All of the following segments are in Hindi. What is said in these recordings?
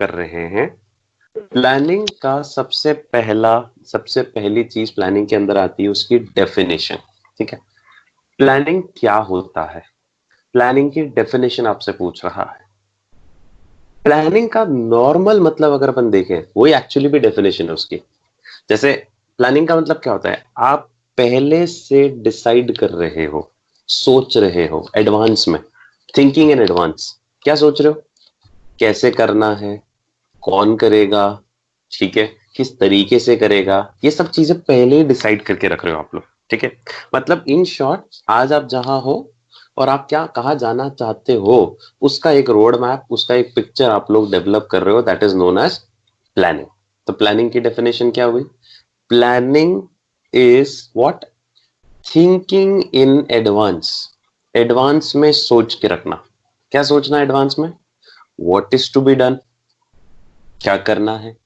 कर रहे हैं, प्लानिंग का सबसे पहली चीज प्लानिंग के अंदर आती है उसकी डेफिनेशन। ठीक है, प्लानिंग क्या होता है, प्लानिंग की डेफिनेशन आपसे पूछ रहा है। प्लानिंग का नॉर्मल मतलब अगर अपन देखें, वही एक्चुअली भी डेफिनेशन है उसकी। जैसे प्लानिंग का मतलब क्या होता है, आप पहले से डिसाइड कर रहे हो, सोच रहे हो एडवांस में, थिंकिंग इन एडवांस। क्या सोच रहे हो, कैसे करना है, कौन करेगा, ठीक है, किस तरीके से करेगा, ये सब चीजें पहले ही डिसाइड करके रख रहे हो आप लोग। ठीक है, मतलब इन शॉर्ट आज आप जहां हो और आप क्या कहाँ जाना चाहते हो, उसका एक रोड मैप, उसका एक पिक्चर आप लोग डेवलप कर रहे हो, that is known as planning. तो प्लानिंग की डेफिनेशन क्या हुई, planning is what, thinking in advance, advance में सोच के रखना। क्या सोचना एडवांस में, what is to be done, क्या करना है,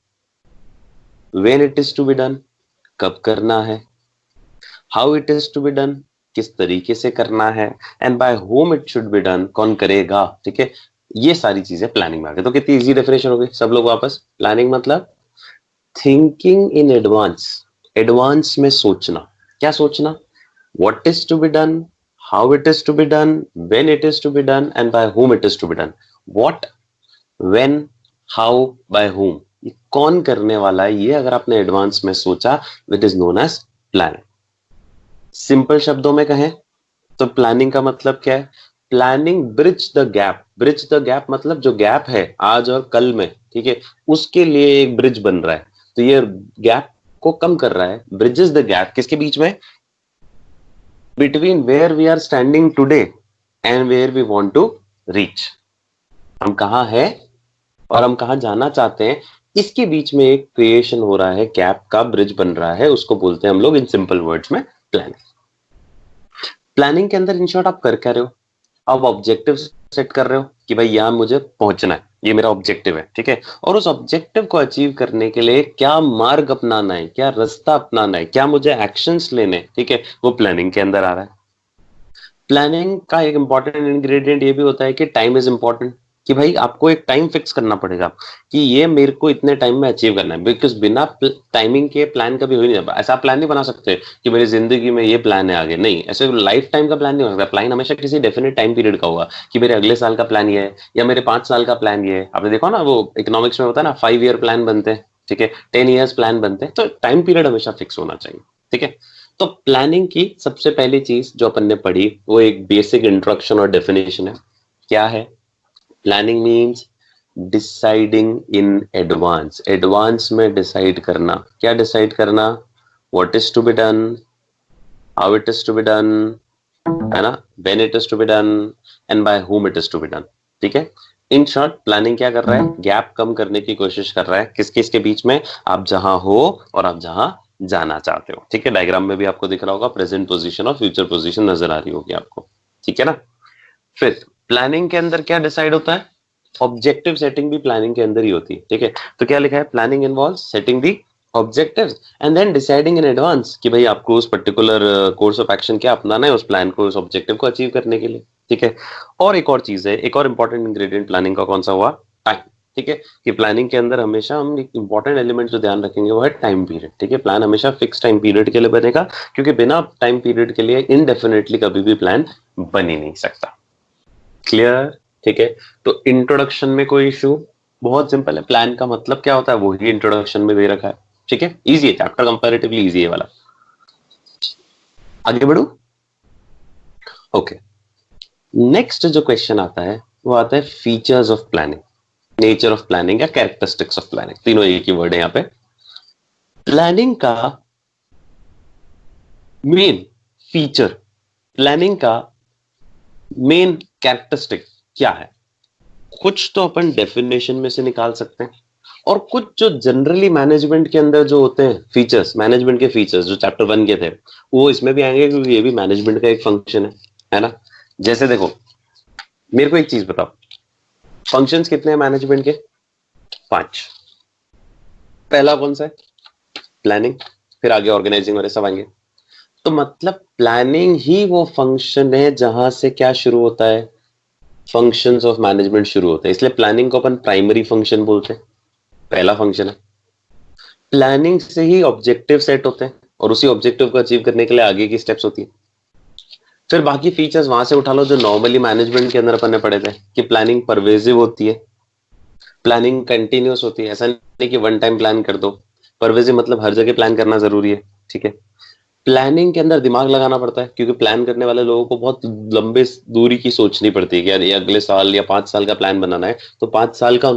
when it is to be done, कब करना है, how it is to be done, किस तरीके से करना है, and by whom it should be done, कौन करेगा। ठीक है, ये सारी चीजें प्लानिंग में आ गई। तो कितनी इजी डेफिनेशन हो गई सब लोग वापस। प्लानिंग मतलब थिंकिंग इन एडवांस, एडवांस में सोचना। क्या सोचना, what is to be done, how it is to be done, when it is to be done, and by whom it is to be done. What, when, how, by whom, ये कौन करने वाला है, ये अगर आपने एडवांस में सोचा, which is known as planning. Simple शब्दों में कहें तो प्लानिंग का मतलब क्या है, planning bridge the gap. Bridge the gap मतलब जो गैप है आज और कल में, ठीक है, उसके लिए एक ब्रिज बन रहा है। तो ये गैप को कम कर रहा है, ब्रिजेस द गैप, किसके बीच में, between where we are standing today and where we want to reach. हम कहाँ है और हम कहाँ जाना चाहते हैं, इसके बीच में एक क्रिएशन हो रहा है, गैप का ब्रिज बन रहा है, उसको बोलते हैं हम लोग इन सिंपल वर्ड्स में प्लानिंग। प्लानिंग के अंदर इन शॉर्ट आप कर क्या रहे हो, आप ऑब्जेक्टिव सेट कर रहे हो कि भाई यहां मुझे पहुंचना है, ये मेरा ऑब्जेक्टिव है। ठीक है, और उस ऑब्जेक्टिव को अचीव करने के लिए क्या मार्ग अपनाना है, क्या रास्ता अपनाना है, क्या मुझे एक्शंस लेने, ठीक है, वो प्लानिंग के अंदर आ रहा है। प्लानिंग का एक इंपॉर्टेंट इंग्रेडिएंट ये भी होता है कि टाइम इज इंपॉर्टेंट, कि भाई आपको एक टाइम फिक्स करना पड़ेगा कि ये मेरे को इतने टाइम में अचीव करना है, बिकॉज बिना टाइमिंग के प्लान कभी हो ही नहीं। ऐसा प्लान नहीं बना सकते कि मेरी जिंदगी में ये प्लान है आगे, नहीं, ऐसे लाइफ टाइम का प्लान नहीं हो सकता। प्लान हमेशा किसी डेफिनेट टाइम पीरियड का होगा कि मेरे अगले साल का प्लान ये है या मेरे 5 साल का प्लान ये है। आपने देखा ना वो इकोनॉमिक्स में होता है ना, 5 ईयर प्लान बनते हैं, ठीक है, 10 ईयर्स प्लान बनते हैं, तो टाइम पीरियड हमेशा फिक्स होना चाहिए। ठीक है, तो प्लानिंग की सबसे पहली चीज जो अपन ने पढ़ी वो एक बेसिक इंट्रोडक्शन और डेफिनेशन है। क्या है, planning means deciding in advance, advance में डिसाइड करना। क्या डिसाइड करना, what is to be done, how it is to be done, है ना, when it is to be done, and by whom it is to be done. ठीक है, इन शॉर्ट प्लानिंग क्या कर रहा है, गैप कम करने की कोशिश कर रहा है, किस किस के बीच में, आप जहां हो और आप जहां जाना चाहते हो। ठीक है, डायग्राम में भी आपको दिख रहा होगा, प्रेजेंट पोजीशन और फ्यूचर पोजीशन नजर आ रही होगी आपको। ठीक है ना, फिर प्लानिंग के अंदर क्या डिसाइड होता है, ऑब्जेक्टिव सेटिंग भी प्लानिंग के अंदर ही होती है। ठीक है, तो क्या लिखा है, planning involve setting the objectives and then deciding in advance कि भाई आपको उस पर्टिकुलर कोर्स ऑफ एक्शन क्या अपनाना है उस प्लान को, उस ऑब्जेक्टिव को अचीव करने के लिए। ठीक है, और एक और चीज है, एक और इंपॉर्टेंट इंग्रेडिएंट प्लानिंग का कौन सा हुआ, टाइम। ठीक है, कि प्लानिंग के अंदर हमेशा हम एक इंपॉर्टेंट एलिमेंट जो ध्यान रखेंगे वो है टाइम पीरियड। ठीक है, प्लान हमेशा फिक्स टाइम पीरियड के लिए बनेगा, क्योंकि बिना टाइम पीरियड के लिए इनडेफिनेटली कभी भी प्लान बन ही नहीं सकता। क्लियर। ठीक है, तो इंट्रोडक्शन में कोई इशू, बहुत सिंपल है, प्लान का मतलब क्या होता है वो ही इंट्रोडक्शन में दे रखा है। ठीक है, इजी है, चैप्टर कंपैरेटिवली इजी है वाला। आगे बढ़ू, ओके। नेक्स्ट जो क्वेश्चन आता है वो आता है features of planning, nature of planning या कैरेक्टरिस्टिक्स ऑफ प्लानिंग, तीनों एक ही वर्ड है यहाँ पे। प्लानिंग का मेन फीचर, प्लानिंग का मेन कैरेक्टरिस्टिक क्या है, कुछ तो अपन डेफिनेशन में से निकाल सकते हैं, और कुछ जो जनरली मैनेजमेंट के अंदर जो होते हैं फीचर्स, मैनेजमेंट के फीचर्स जो चैप्टर 1 के थे वो इसमें भी आएंगे, क्योंकि ये भी मैनेजमेंट का एक फंक्शन है ना। जैसे देखो, मेरे को एक चीज बताओ, फंक्शंस कितने हैं मैनेजमेंट के, 5। पहला कौन सा है, प्लानिंग, फिर आगे ऑर्गेनाइजिंग और सब आएंगे। तो मतलब प्लानिंग ही वो फंक्शन है जहां से क्या शुरू होता है, फंक्शंस ऑफ मैनेजमेंट शुरू होते हैं, इसलिए प्लानिंग को अपन प्राइमरी फंक्शन बोलते हैं, पहला फंक्शन है। प्लानिंग से ही ऑब्जेक्टिव सेट होते हैं और उसी ऑब्जेक्टिव को अचीव करने के लिए आगे की स्टेप्स होती है। फिर बाकी फीचर्स वहां से उठा लो जो नॉर्मली मैनेजमेंट के अंदर अपन ने पढ़े थे, कि प्लानिंग परवेजिव होती है, प्लानिंग कंटिन्यूअस होती है, ऐसा नहीं कि वन टाइम प्लान कर दो। परवेजिव मतलब हर जगह प्लान करना जरूरी है, ठीक है। प्लानिंग के अंदर दिमाग लगाना पड़ता है, क्योंकि प्लान करने वाले लोगों को बहुत लंबे दूरी की सोचनी पड़ती है कि यार ये अगले साल या 5 साल का प्लान बनाना है, तो 5 साल का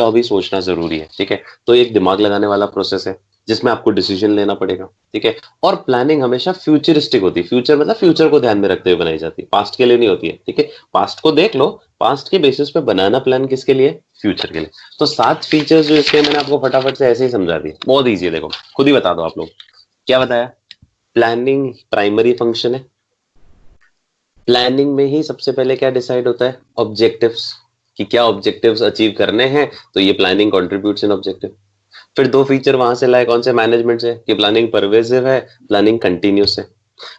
अभी सोचना जरूरी है, ठीक है। तो एक दिमाग लगाने वाला प्रोसेस है जिसमें आपको डिसीजन लेना पड़ेगा, ठीक है। और प्लानिंग हमेशा फ्यूचरिस्टिक होती है, फ्यूचर मतलब फ्यूचर को ध्यान में रखते हुए बनाई जाती है, पास्ट के लिए नहीं होती है, ठीक है। पास्ट को देख लो, पास्ट के बेसिस पे बनाना प्लान किसके लिए, फ्यूचर के लिए। तो 7 फीचर्स जो इसके मैंने आपको फटाफट से ऐसे ही समझा दिए, बहुत ईजी है, देखो खुद ही बता दो आप लोग। क्या बताया, प्लानिंग प्राइमरी फंक्शन है। प्लानिंग में ही सबसे पहले क्या डिसाइड होता है, ऑब्जेक्टिव्स, कि क्या ऑब्जेक्टिव्स अचीव करने हैं, तो ये प्लानिंग कंट्रीब्यूट्स इन ऑब्जेक्टिव। फिर 2 फीचर वहां से लाए, कौन से, मैनेजमेंट से, कि प्लानिंग परवेसिव है, प्लानिंग कंटिन्यूस है।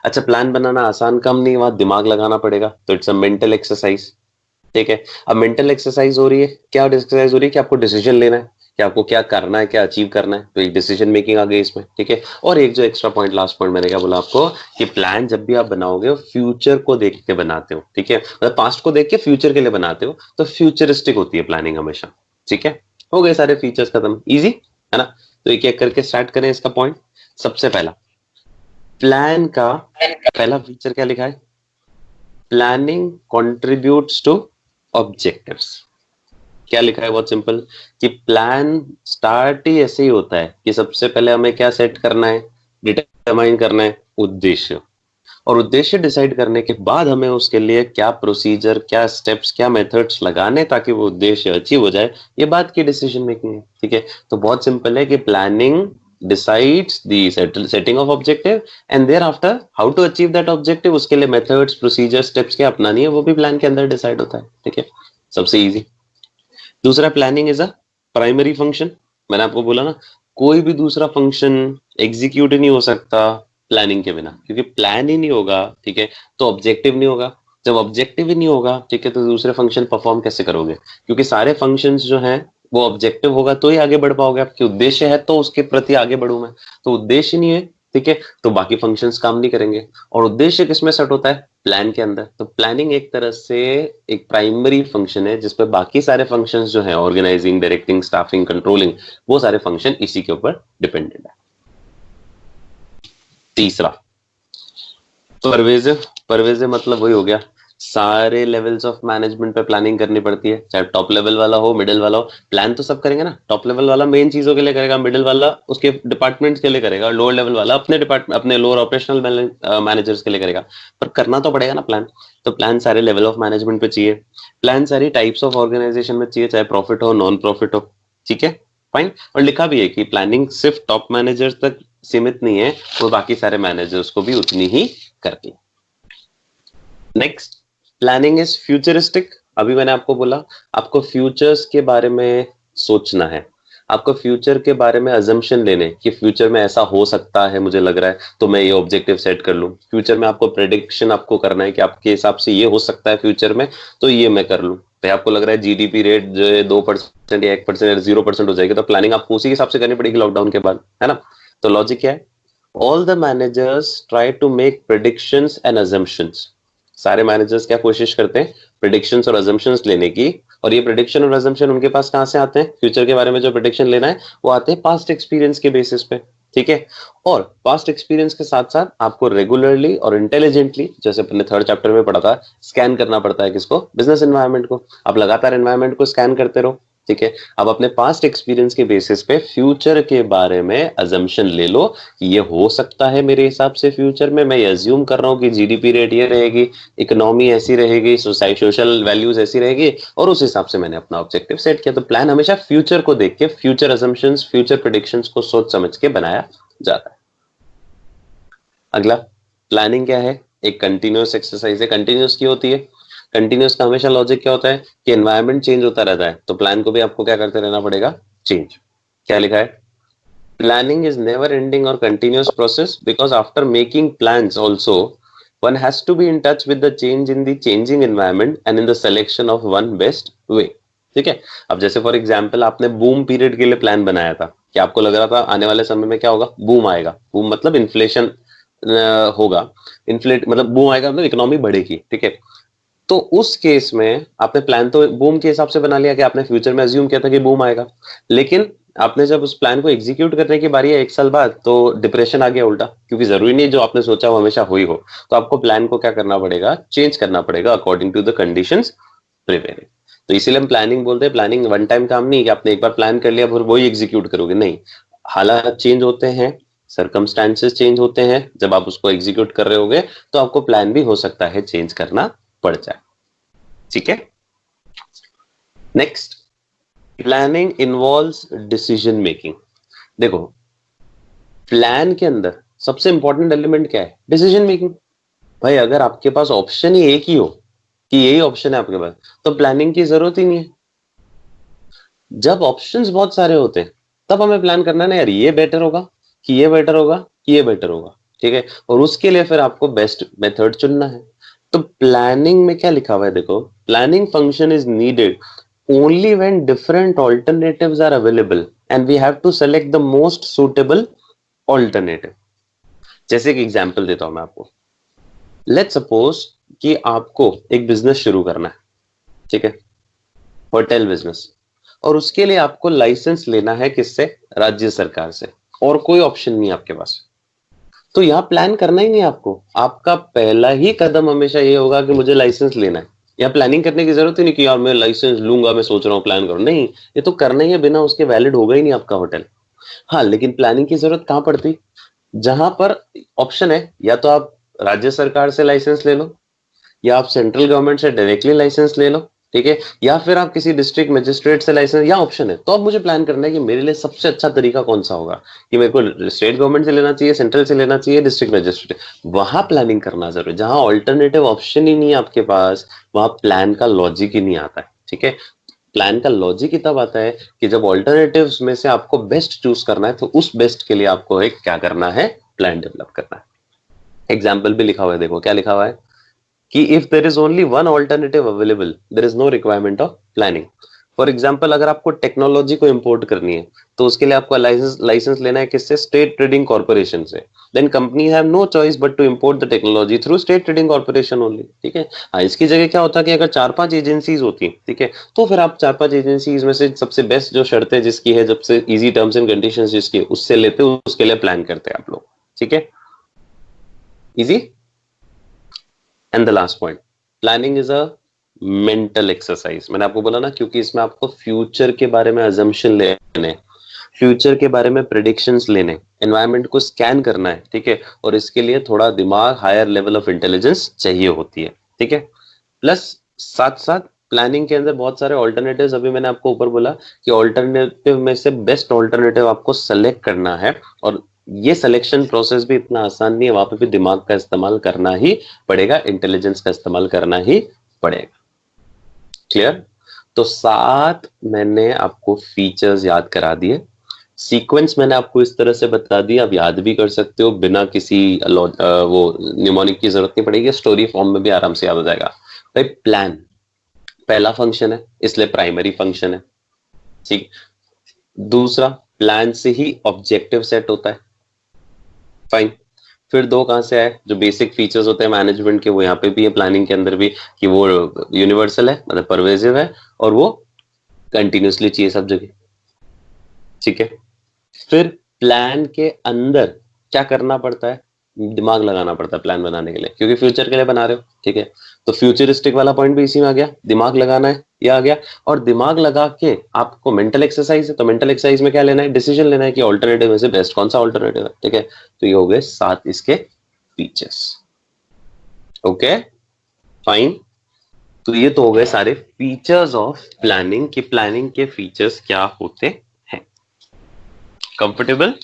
अच्छा, प्लान बनाना आसान काम नहीं, वहां दिमाग लगाना पड़ेगा, तो इट्स अ मेंटल एक्सरसाइज, ठीक है। अब मेंटल एक्सरसाइज हो रही है, क्या एक्सरसाइज हो रही है, कि आपको डिसीजन लेना है कि आपको क्या करना है, क्या अचीव करना है, तो एक डिसीजन मेकिंग आ गई इसमें, ठीक है। और एक जो एक्स्ट्रा पॉइंट, लास्ट पॉइंट मैंने क्या बोला आपको, कि प्लान जब भी आप बनाओगे फ्यूचर को देख के बनाते हो, ठीक है, मतलब पास्ट को देख के फ्यूचर के लिए बनाते हो, तो फ्यूचरिस्टिक होती है प्लानिंग हमेशा, ठीक है। हो गए सारे फीचर्स खत्म, इजी है ना। तो एक एक करके स्टार्ट करें इसका पॉइंट। सबसे पहला, प्लान का पहला फीचर क्या लिखा है, प्लानिंग कंट्रीब्यूट्स टू ऑब्जेक्टिव्स। क्या लिखा है, बहुत सिंपल, कि प्लान स्टार्ट ही ऐसे ही होता है कि सबसे पहले हमें क्या सेट करना है, डिटरमाइन करना है उद्देश्य, और उद्देश्य डिसाइड करने के बाद हमें उसके लिए क्या प्रोसीजर, क्या स्टेप्स, क्या मेथड्स लगाने ताकि वो उद्देश्य अचीव हो जाए, ये बात की डिसीजन मेकिंग है, ठीक है। तो बहुत सिंपल है कि planning decides the setting of objective, and thereafter how to achieve that objective, उसके लिए मेथड्स, प्रोसीजर, स्टेप्स क्या अपनानी है, वो भी प्लान के अंदर डिसाइड होता है, ठीक है। सबसे इजी। दूसरा, planning is a primary function. मैंने आपको बोला ना, कोई भी दूसरा फंक्शन एग्जीक्यूट ही नहीं हो सकता प्लानिंग के बिना, क्योंकि प्लान ही नहीं होगा, ठीक है, तो ऑब्जेक्टिव नहीं होगा। जब ऑब्जेक्टिव ही नहीं होगा, ठीक है, तो दूसरे फंक्शन परफॉर्म कैसे करोगे, क्योंकि सारे फंक्शंस जो हैं वो ऑब्जेक्टिव होगा तो ही आगे बढ़ पाओगे, आपके उद्देश्य है तो उसके प्रति आगे बढ़ू मैं, तो उद्देश्य नहीं है, ठीक है, तो बाकी फंक्शंस काम नहीं करेंगे। और उद्देश्य किसमें सेट होता है, प्लान के अंदर। तो प्लानिंग एक तरह से एक प्राइमरी फंक्शन है जिसपे बाकी सारे फंक्शंस जो है, ऑर्गेनाइजिंग, डायरेक्टिंग, स्टाफिंग, कंट्रोलिंग, वो सारे फंक्शन इसी के ऊपर डिपेंडेंट है। तीसरा, परवेजिव। परवेजिव मतलब वही हो गया, सारे लेवल्स ऑफ मैनेजमेंट पे प्लानिंग करनी पड़ती है, चाहे टॉप लेवल वाला हो, मिडिल वाला हो, प्लान तो सब करेंगे ना। टॉप लेवल वाला मेन चीजों के लिए करेगा, मिडिल वाला उसके डिपार्टमेंट्स के लिए करेगा, और लोअर लेवल वाला अपने डिपार्टमेंट, अपने लोअर ऑपरेशनल मैनेजर्स के लिए करेगा। पर करना तो पड़ेगा ना प्लान। तो प्लान सारे लेवल ऑफ मैनेजमेंट पे चाहिए, प्लान सारी टाइप्स ऑफ ऑर्गेनाइजेशन में चाहिए, चाहे प्रॉफिट हो, नॉन प्रॉफिट हो, ठीक है, फाइन। और लिखा भी है कि प्लानिंग सिर्फ टॉप मैनेजर तक सीमित नहीं है, वो बाकी सारे मैनेजर्स को भी उतनी ही करती है। Next, planning is futuristic. अभी मैंने आपको बोला, आपको फ्यूचर्स के बारे में सोचना है, आपको फ्यूचर के बारे में अजम्पशन लेने कि फ्यूचर में ऐसा हो सकता है, मुझे लग रहा है, तो मैं ये ऑब्जेक्टिव सेट कर लूं। फ्यूचर में आपको प्रेडिक्शन आपको करना है कि आपके हिसाब से ये हो सकता है फ्यूचर में, तो ये मैं कर लूं। भाई आपको लग रहा है जीडीपी रेट जो है 2% या 1% या 0% हो जाएगी, तो प्लानिंग आपको उसी के हिसाब से करनी पड़ेगी लॉकडाउन के बाद, है ना। तो लॉजिक क्या है, all the managers try to make predictions and assumptions। सारे मैनेजर्स क्या कोशिश करते हैं, प्रिडिक्शंस और अजम्पशंस लेने की। और ये प्रिडिक्शन और अजम्पशन उनके पास कहां से आते हैं, फ्यूचर के बारे में जो प्रिडिक्शन लेना है वो आते हैं पास्ट एक्सपीरियंस के बेसिस पे, ठीक है। और पास्ट एक्सपीरियंस के साथ साथ आपको रेगुलरली और इंटेलिजेंटली, जैसे अपने थर्ड चैप्टर में पढ़ा था, स्कैन करना पड़ता है किसको, बिजनेस एनवायरनमेंट को। आप लगातार एनवायरनमेंट को स्कैन करते रहो, ठीक है। अब अपने पास्ट एक्सपीरियंस के बेसिस पे फ्यूचर के बारे में अजम्पशन ले लो कि ये हो सकता है मेरे हिसाब से फ्यूचर में, मैं ये अज्यूम कर रहा हूँ कि जीडीपी रेट ये रहेगी, इकोनॉमी ऐसी रहेगी, सोसाइटी सोशल वैल्यूज ऐसी रहेगी, और उस हिसाब से मैंने अपना ऑब्जेक्टिव सेट किया। तो प्लान हमेशा फ्यूचर को देख के, फ्यूचर अजम्पशंस, फ्यूचर प्रेडिक्शंस को सोच समझ के बनाया जाता है। अगला, प्लानिंग क्या है, एक कंटिन्यूअस एक्सरसाइज है। कंटिन्यूअस की होती है, कंटिन्यूअस का हमेशा लॉजिक क्या होता है कि एनवायरनमेंट चेंज होता रहता है, तो प्लान को भी आपको क्या करते रहना पड़ेगा, चेंज। क्या लिखा है, planning is never ending or continuous process because after making plans also One has to be in touch with the change in the changing environment and in the selection of one best way. ठीक है, अब जैसे फॉर एग्जांपल आपने बूम पीरियड के लिए प्लान बनाया था कि आपको लग रहा था आने वाले समय में क्या होगा, बूम आएगा, बूम मतलब इन्फ्लेशन होगा, इन्फ्लेट मतलब बूम आएगा मतलब इकोनॉमी बढ़ेगी, ठीक है। तो उस केस में आपने प्लान तो बूम के हिसाब से बना लिया कि आपने फ्यूचर में अज्यूम किया था कि बूम आएगा, लेकिन आपने जब उस प्लान को एग्जीक्यूट करने की बारी है 1 साल बाद तो डिप्रेशन आ गया उल्टा, क्योंकि जरूरी नहीं जो आपने सोचा वो हमेशा हुई हो। तो आपको प्लान को क्या करना पड़ेगा, चेंज करना पड़ेगा according to the conditions prevailing. तो इसीलिए हम प्लानिंग बोलते हैं, प्लानिंग वन टाइम काम नहीं कि आपने एक बार प्लान कर लिया फिर वही एग्जीक्यूट करोगे, नहीं। हालात चेंज होते हैं, सर्कमस्टांसेस चेंज होते हैं, जब आप उसको एग्जीक्यूट कर रहे होगे तो आपको प्लान भी हो सकता है चेंज करना पड़ जाए, ठीक है। Next, planning involves decision making. देखो, प्लान के अंदर सबसे इंपॉर्टेंट एलिमेंट क्या है, डिसीजन मेकिंग। भाई अगर आपके पास ऑप्शन ही एक ही हो कि यही ऑप्शन है आपके पास, तो प्लानिंग की जरूरत ही नहीं है। जब ऑप्शंस बहुत सारे होते हैं तब हमें प्लान करना है ना, यार ये बेटर होगा कि ये बेटर होगा कि ये बेटर होगा, ठीक है। और उसके लिए फिर आपको बेस्ट मेथड चुनना है। तो प्लानिंग में क्या लिखा हुआ है, देखो, planning function is needed only when different alternatives are available and we have to select the most suitable alternative. जैसे एक एग्जांपल देता हूं मैं आपको। लेट्स सपोज कि आपको एक बिजनेस शुरू करना है, ठीक है, होटल बिजनेस, और उसके लिए आपको लाइसेंस लेना है किससे, राज्य सरकार से, और कोई ऑप्शन नहीं आपके पास। तो यहां प्लान करना ही नहीं आपको, आपका पहला ही कदम हमेशा ये होगा कि मुझे लाइसेंस लेना है। यहाँ प्लानिंग करने की जरूरत ही नहीं कि यार मैं लाइसेंस लूंगा, मैं सोच रहा हूँ प्लान करूं, नहीं, ये तो करना ही है, बिना उसके वैलिड होगा ही नहीं आपका होटल। हाँ, लेकिन प्लानिंग की जरूरत कहां पड़ती, जहां पर ऑप्शन है, या तो आप राज्य सरकार से लाइसेंस ले लो, या आप सेंट्रल गवर्नमेंट से डायरेक्टली लाइसेंस ले लो, ठीक है, या फिर आप किसी डिस्ट्रिक्ट मजिस्ट्रेट से लाइसेंस, या ऑप्शन है। तो अब मुझे प्लान करना है कि मेरे लिए सबसे अच्छा तरीका कौन सा होगा, कि मेरे को स्टेट गवर्नमेंट से लेना चाहिए, सेंट्रल से लेना चाहिए, डिस्ट्रिक्ट मजिस्ट्रेट। वहां प्लानिंग करना जरूरी, जहां ऑल्टरनेटिव ऑप्शन ही नहीं है आपके पास, वहां प्लान का लॉजिक ही नहीं आता है, ठीक है। प्लान का लॉजिक ही तब आता है कि जब ऑल्टरनेटिव्स में से आपको बेस्ट चूज करना है, तो उस बेस्ट के लिए आपको एक क्या करना है, प्लान डेवलप करना है। एग्जाम्पल भी लिखा हुआ है, देखो क्या लिखा हुआ है कि if there is only one alternative available there is no requirement of planning. For example, अगर आपको टेक्नोलॉजी को इंपोर्ट करनी है तो उसके लिए आपको लाइसेंस लेना है किससे, स्टेट ट्रेडिंग कॉर्पोरेशन से। Then company have no choice but to import the technology through state trading corporation only, ठीक है। हाँ, इसकी जगह क्या होता है कि अगर 4-5 एजेंसीज होती, ठीक है, तो फिर आप 4-5 एजेंसीज में से सबसे बेस्ट जो शर्तें जिसकी है, सबसे इजी टर्म्स एंड कंडीशन जिसकी है, उससे लेते हो, उसके लिए प्लान करते हैं आप लोग, ठीक है, easy. And the last point, planning is a mental exercise. मैंने आपको बोला ना, क्योंकि इसमें आपको फ्यूचर के बारे में अजम्पशन लेने, फ्यूचर के बारे में प्रेडिक्शंस लेने, एनवायरनमेंट को स्कैन करना है, ठीक है, और इसके लिए थोड़ा दिमाग, हायर लेवल ऑफ इंटेलिजेंस चाहिए होती है, ठीक है। प्लस साथ साथ प्लानिंग के अंदर बहुत सारे ऑल्टरनेटिव्स, अभी मैंने आपको ऊपर बोला कि ऑल्टरनेटिव में से बेस्ट ऑल्टरनेटिव आपको सेलेक्ट करना है, और ये सिलेक्शन प्रोसेस भी इतना आसान नहीं है, वहां पे भी दिमाग का इस्तेमाल करना ही पड़ेगा, इंटेलिजेंस का इस्तेमाल करना ही पड़ेगा। क्लियर? तो 7 मैंने आपको फीचर्स याद करा दिए, सीक्वेंस मैंने आपको इस तरह से बता दिया, आप याद भी कर सकते हो, बिना किसी वो निमोनिक की जरूरत नहीं पड़ेगी, स्टोरी फॉर्म में भी आराम से याद हो जाएगा। भाई प्लान पहला फंक्शन है, इसलिए प्राइमरी फंक्शन है, ठीक। दूसरा, प्लान से ही ऑब्जेक्टिव सेट होता है, फाइन। फिर 2 कहां से आए, जो बेसिक फीचर्स होते हैं मैनेजमेंट के, वो यहाँ पे भी है, प्लानिंग के अंदर भी, कि वो यूनिवर्सल है, मतलब परवेजिव है, और वो कंटिन्यूसली चाहिए सब जगह, ठीक है। फिर प्लान के अंदर क्या करना पड़ता है, दिमाग लगाना पड़ता है प्लान बनाने के लिए, क्योंकि फ्यूचर के लिए बना रहे हो, ठीक है। तो फ्यूचरिस्टिक वाला पॉइंट भी इसी में आ गया, दिमाग लगाना है, ये आ गया। और दिमाग लगा के आपको मेंटल एक्सरसाइज है, तो मेंटल एक्सरसाइज में क्या लेना है, डिसीजन लेना है कि ऑल्टरनेटिव में से बेस्ट कौन सा ऑल्टरनेटिव है, ठीक है। तो ये हो गए 7 इसके फीचर्स, ओके, फाइन। तो ये तो हो गए सारे फीचर्स ऑफ प्लानिंग, कि प्लानिंग के फीचर्स क्या होते हैं। कंफर्टेबल?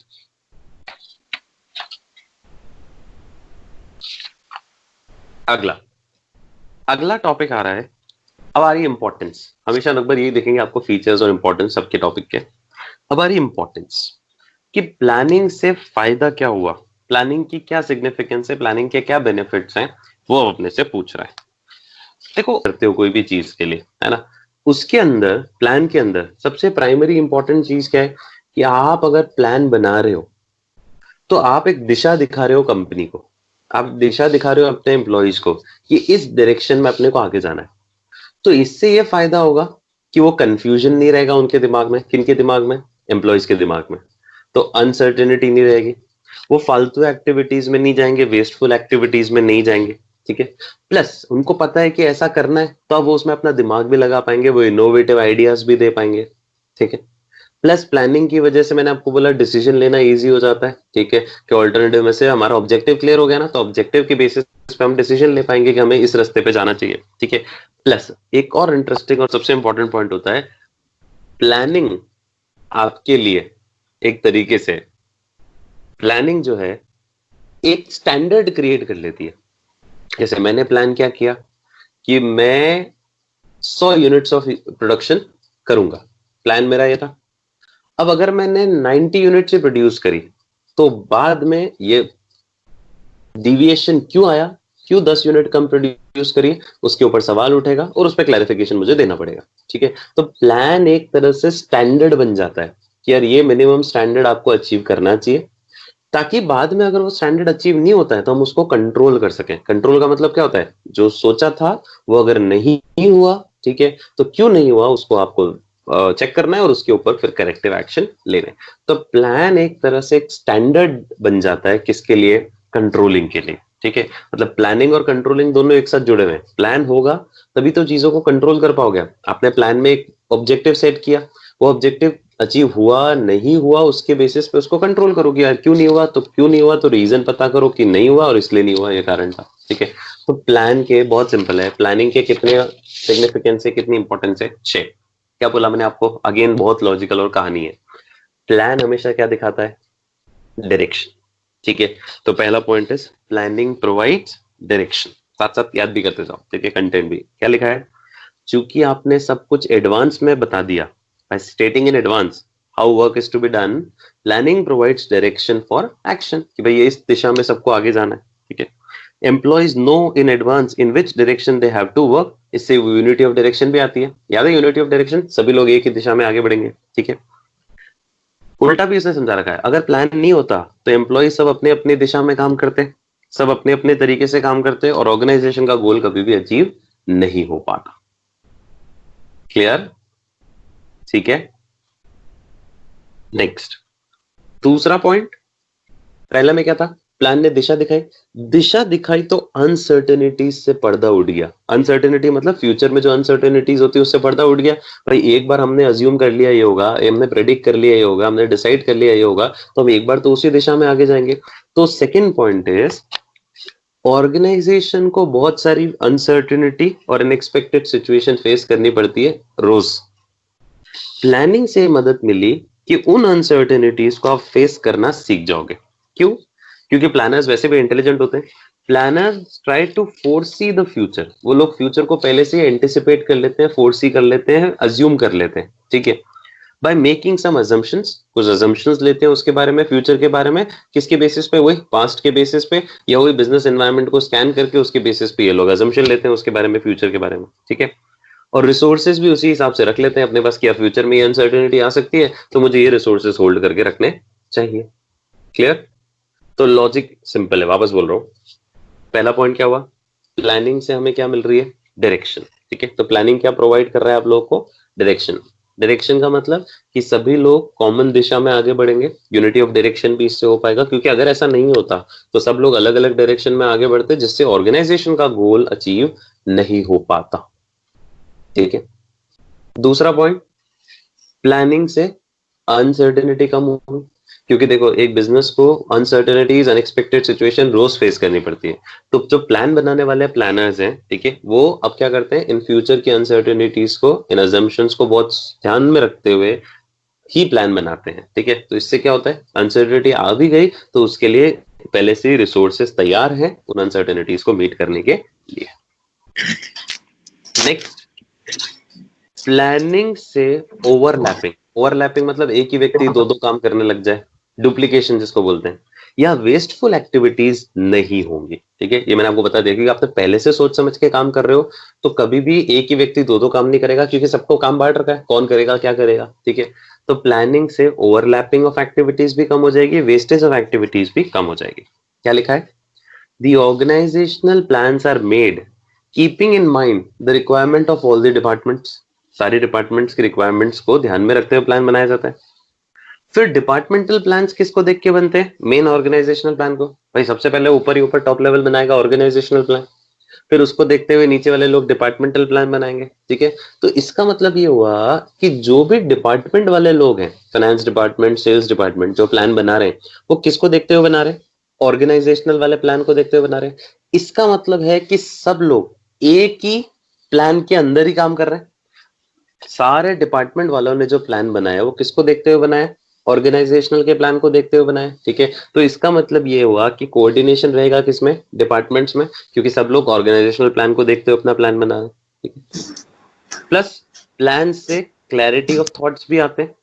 अगला अगला टॉपिक आ रहा है, अब आ रही इंपॉर्टेंस। हमेशा लगभग यही देखेंगे आपको, फीचर्स और इंपॉर्टेंस सबके टॉपिक के। अब आ रही इंपॉर्टेंस कि प्लानिंग से फायदा क्या हुआ, प्लानिंग की क्या सिग्निफिकेंस है, प्लानिंग के क्या बेनिफिट्स हैं, वो अपने से पूछ रहा है। देखो करते हो कोई भी चीज के लिए, है ना, उसके अंदर प्लान के अंदर सबसे प्राइमरी इंपॉर्टेंट चीज क्या है कि आप अगर प्लान बना रहे हो तो आप एक दिशा दिखा रहे हो कंपनी को, आप दिशा दिखा रहे हो अपने एम्प्लॉयज को कि इस डायरेक्शन में अपने को आगे जाना है। तो इससे ये फायदा होगा कि वो कंफ्यूजन नहीं रहेगा उनके दिमाग में, किनके दिमाग में, एम्प्लॉयज के दिमाग में। तो अनसर्टेनिटी नहीं रहेगी, वो फालतू एक्टिविटीज में नहीं जाएंगे, वेस्टफुल एक्टिविटीज में नहीं जाएंगे। ठीक है, प्लस उनको पता है कि ऐसा करना है तो अब वो उसमें अपना दिमाग भी लगा पाएंगे, वो इनोवेटिव आइडियाज भी दे पाएंगे। ठीक है, प्लस प्लानिंग की वजह से मैंने आपको बोला डिसीजन लेना इजी हो जाता है। ठीक है, कि ऑल्टरनेटिव में से हमारा ऑब्जेक्टिव क्लियर हो गया ना, तो ऑब्जेक्टिव के बेसिस पे हम डिसीजन ले पाएंगे कि हमें इस रास्ते पे जाना चाहिए। ठीक है, प्लस एक और इंटरेस्टिंग और सबसे इंपॉर्टेंट पॉइंट होता है, प्लानिंग आपके लिए एक तरीके से, प्लानिंग जो है एक स्टैंडर्ड क्रिएट कर लेती है। जैसे मैंने प्लान क्या किया कि मैं 100 यूनिट्स ऑफ प्रोडक्शन करूंगा, प्लान मेरा ये था। अब अगर मैंने 90 यूनिट से प्रोड्यूस करी तो बाद में ये डिविएशन क्यों आया, क्यों 10 यूनिट कम प्रोड्यूस करी, उसके ऊपर सवाल उठेगा और उस पर क्लैरिफिकेशन मुझे देना पड़ेगा। ठीक है, तो प्लान एक तरह से स्टैंडर्ड बन जाता है कि यार ये मिनिमम स्टैंडर्ड आपको अचीव करना चाहिए, ताकि बाद में अगर वो स्टैंडर्ड अचीव नहीं होता है तो हम उसको कंट्रोल कर सकें। कंट्रोल का मतलब क्या होता है, जो सोचा था वो अगर नहीं हुआ, ठीक है, तो क्यों नहीं हुआ उसको आपको चेक करना है और उसके ऊपर फिर करेक्टिव एक्शन लेना है। तो प्लान एक तरह से एक स्टैंडर्ड बन जाता है, किसके लिए, कंट्रोलिंग के लिए। ठीक है, मतलब प्लानिंग और कंट्रोलिंग दोनों एक साथ जुड़े हुए हैं। प्लान होगा तभी तो चीजों को कंट्रोल कर पाओगे। आपने प्लान में एक ऑब्जेक्टिव सेट किया, वो ऑब्जेक्टिव अचीव हुआ नहीं हुआ उसके बेसिस पे उसको कंट्रोल करोगे, यार क्यों नहीं हुआ, तो क्यों नहीं हुआ, तो रीजन पता करो कि नहीं हुआ और इसलिए नहीं हुआ, ये कारण था। ठीक है, तो प्लान के बहुत सिंपल है, प्लानिंग के कितने सिग्निफिकेंस है, कितनी इंपॉर्टेंस है, 6। क्या बोला मैंने आपको, अगेन बहुत लॉजिकल और कहानी है। प्लान हमेशा क्या दिखाता है, डायरेक्शन। ठीक है, तो पहला point is planning provides direction, साथ साथ याद भी करते जाओ। ठीक है, कंटेंट भी क्या लिखा है, चूंकि आपने सब कुछ एडवांस में बता दिया, by stating in advance how work is to be done, planning provides direction for action कि भाई ये इस दिशा में सबको आगे जाना है। ठीक है, employees know in advance in which direction they have to work, इससे यूनिटी ऑफ डायरेक्शन भी आती है। याद है यूनिटी ऑफ डायरेक्शन, सभी लोग एक ही दिशा में आगे बढ़ेंगे। ठीक है, उल्टा भी इसने समझा रखा है, अगर प्लान नहीं होता तो एम्प्लॉय सब अपने अपनी दिशा में काम करते, सब अपने अपने तरीके से काम करते और ऑर्गेनाइजेशन का गोल कभी भी अचीव नहीं हो पाता। क्लियर? ठीक है, नेक्स्ट दूसरा पॉइंट, पहला में क्या था, प्लान ने दिशा दिखाई, दिशा दिखाई तो अनसर्टेनिटीज से पर्दा उठ गया। अनसर्टेनिटी मतलब फ्यूचर में जो अनसर्टेनिटीज होती है उससे पर्दा उठ गया। भाई एक बार हमने अज्यूम कर लिया ये होगा, हमने प्रेडिक्ट कर लिया ये होगा, हमने डिसाइड कर लिया ये होगा, तो हम एक बार तो उसी दिशा में आगे जाएंगे। तो सेकेंड पॉइंट इज, ऑर्गेनाइजेशन को बहुत सारी अनसर्टेनिटी और अनएक्सपेक्टेड सिचुएशन फेस करनी पड़ती है रोज। प्लानिंग से मदद मिली कि उन अनसर्टेनिटीज को आप फेस करना सीख जाओगे। क्यों? क्योंकि प्लानर्स वैसे भी इंटेलिजेंट होते हैं। Planners try to foresee the future, वो लोग फ्यूचर को पहले से एंटिसिपेट कर लेते हैं, फोरसी कर लेते हैं, अज्यूम कर लेते हैं। ठीक है, बाय मेकिंग सम अजम्पशंस, कुछ अजम्पशंस लेते हैं उसके बारे में, फ्यूचर के बारे में, किसके बेसिस पे, वही पास्ट के बेसिस पे, या वही बिजनेस एनवायरनमेंट को स्कैन करके उसके बेसिस पे ये लोग अजम्पशन लेते हैं उसके बारे में, फ्यूचर के बारे में। ठीक है, और रिसोर्सेज भी उसी हिसाब से रख लेते हैं अपने पास, क्या फ्यूचर में ये अनसर्टेनिटी आ सकती है तो मुझे ये रिसोर्सेज होल्ड करके रखने चाहिए। क्लियर? तो लॉजिक सिंपल है, वापस बोल रहा हूं। पहला पॉइंट क्या हुआ, प्लानिंग से हमें क्या मिल रही है, डायरेक्शन। ठीक है, तो प्लानिंग क्या प्रोवाइड कर रहा है आप लोगों को, डायरेक्शन। डायरेक्शन का मतलब कि सभी लोग कॉमन दिशा में आगे बढ़ेंगे, यूनिटी ऑफ डायरेक्शन भी इससे हो पाएगा, क्योंकि अगर ऐसा नहीं होता तो सब लोग अलग अलग डायरेक्शन में आगे बढ़ते, जिससे ऑर्गेनाइजेशन का गोल अचीव नहीं हो पाता। ठीक है, दूसरा पॉइंट, प्लानिंग से अनसर्टेनिटी कम होगी, क्योंकि देखो एक बिजनेस को अनसर्टेनिटीज, अनएक्सपेक्टेड सिचुएशन रोज फेस करनी पड़ती है। तो जो प्लान बनाने वाले प्लानर्स हैं, ठीक है, वो अब क्या करते हैं, इन फ्यूचर की अनसर्टेनिटीज को, इन अजम्पशंस को बहुत ध्यान में रखते हुए ही प्लान बनाते हैं। ठीक है, तो इससे क्या होता है, अनसर्टेनिटी आ भी गई तो उसके लिए पहले से ही रिसोर्सेस तैयार हैं उन अनसर्टेनिटीज को मीट करने के लिए। नेक्स्ट, प्लानिंग से ओवरलैपिंग, ओवरलैपिंग मतलब एक ही व्यक्ति दो दो काम करने लग जाए, डुप्लीकेशन जिसको बोलते हैं, या वेस्टफुल एक्टिविटीज नहीं होंगी। ठीक है, ये मैंने आपको बता दिया कि आपने पहले से सोच समझ के काम कर रहे हो तो कभी भी एक ही व्यक्ति दो दो काम नहीं करेगा, क्योंकि सबको काम बांट रखा है, कौन करेगा क्या करेगा। ठीक है, तो प्लानिंग से ओवरलैपिंग ऑफ एक्टिविटीज भी कम हो जाएगी, वेस्टेज ऑफ एक्टिविटीज भी कम हो जाएगी। क्या लिखा है? The organizational plans are made keeping in mind the requirement of all the departments। सारी डिपार्टमेंट्स की रिक्वायरमेंट्स को ध्यान में रखते हुए प्लान बनाया जाता है। फिर डिपार्टमेंटल प्लान्स किसको देख के बनते हैं? मेन ऑर्गेनाइजेशनल प्लान को। भाई सबसे पहले ऊपर ही ऊपर टॉप लेवल बनाएगा ऑर्गेनाइजेशनल प्लान, फिर उसको देखते हुए नीचे वाले लोग डिपार्टमेंटल प्लान बनाएंगे। ठीक है, तो इसका मतलब ये हुआ कि जो भी डिपार्टमेंट वाले लोग हैं, फाइनेंस डिपार्टमेंट, सेल्स डिपार्टमेंट, जो प्लान बना रहे हैं वो किसको देखते हुए बना रहे हैं? ऑर्गेनाइजेशनल वाले प्लान को देखते हुए बना रहे हैं। इसका मतलब है कि सब लोग एक ही प्लान के अंदर ही काम कर रहे हैं। सारे डिपार्टमेंट वालों ने जो प्लान बनाया वो किसको देखते हुए बनाया? ऑर्गेनाइजेशनल के प्लान को देखते हुए बनाया। ठीक है, तो इसका मतलब ये हुआ कि कोऑर्डिनेशन रहेगा किसमें? डिपार्टमेंट्स में, क्योंकि सब लोग ऑर्गेनाइजेशनल प्लान को देखते हुए अपना प्लान बना रहे हैं। ठीक है, प्लस प्लान से क्लैरिटी ऑफ थॉट्स भी आते हैं,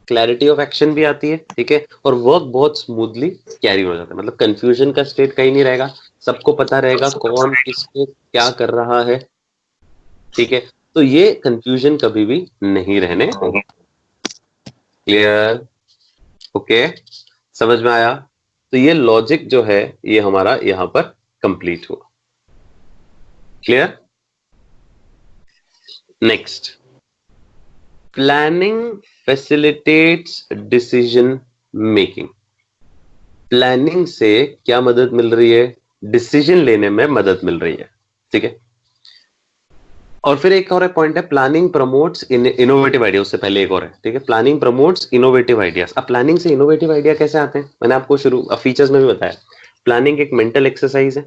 क्लैरिटी ऑफ एक्शन भी आती है। ठीक है, और वर्क बहुत स्मूथली कैरी हो जाता है, मतलब कंफ्यूजन का स्टेट कहीं नहीं रहेगा, सबको पता रहेगा कौन किसको क्या कर रहा है। ठीक है, तो ये कंफ्यूजन कभी भी नहीं रहने देंगे। क्लियर? ओके, समझ में आया? तो ये लॉजिक जो है ये हमारा यहां पर कंप्लीट हुआ। Clear? Next, planning facilitates decision making. Planning से क्या मदद मिल रही है? डिसीजन लेने में मदद मिल रही है। ठीक है, और फिर एक और पॉइंट है, प्लानिंग प्रमोट्स इनोवेटिव आइडिया। उससे पहले एक और है। ठीक है, प्लानिंग प्रमोट्स इनोवेटिव आइडियाज। अब प्लानिंग से इनोवेटिव आइडिया कैसे आते हैं? मैंने आपको शुरू फीचर्स में भी बताया, प्लानिंग एक मेंटल एक्सरसाइज है,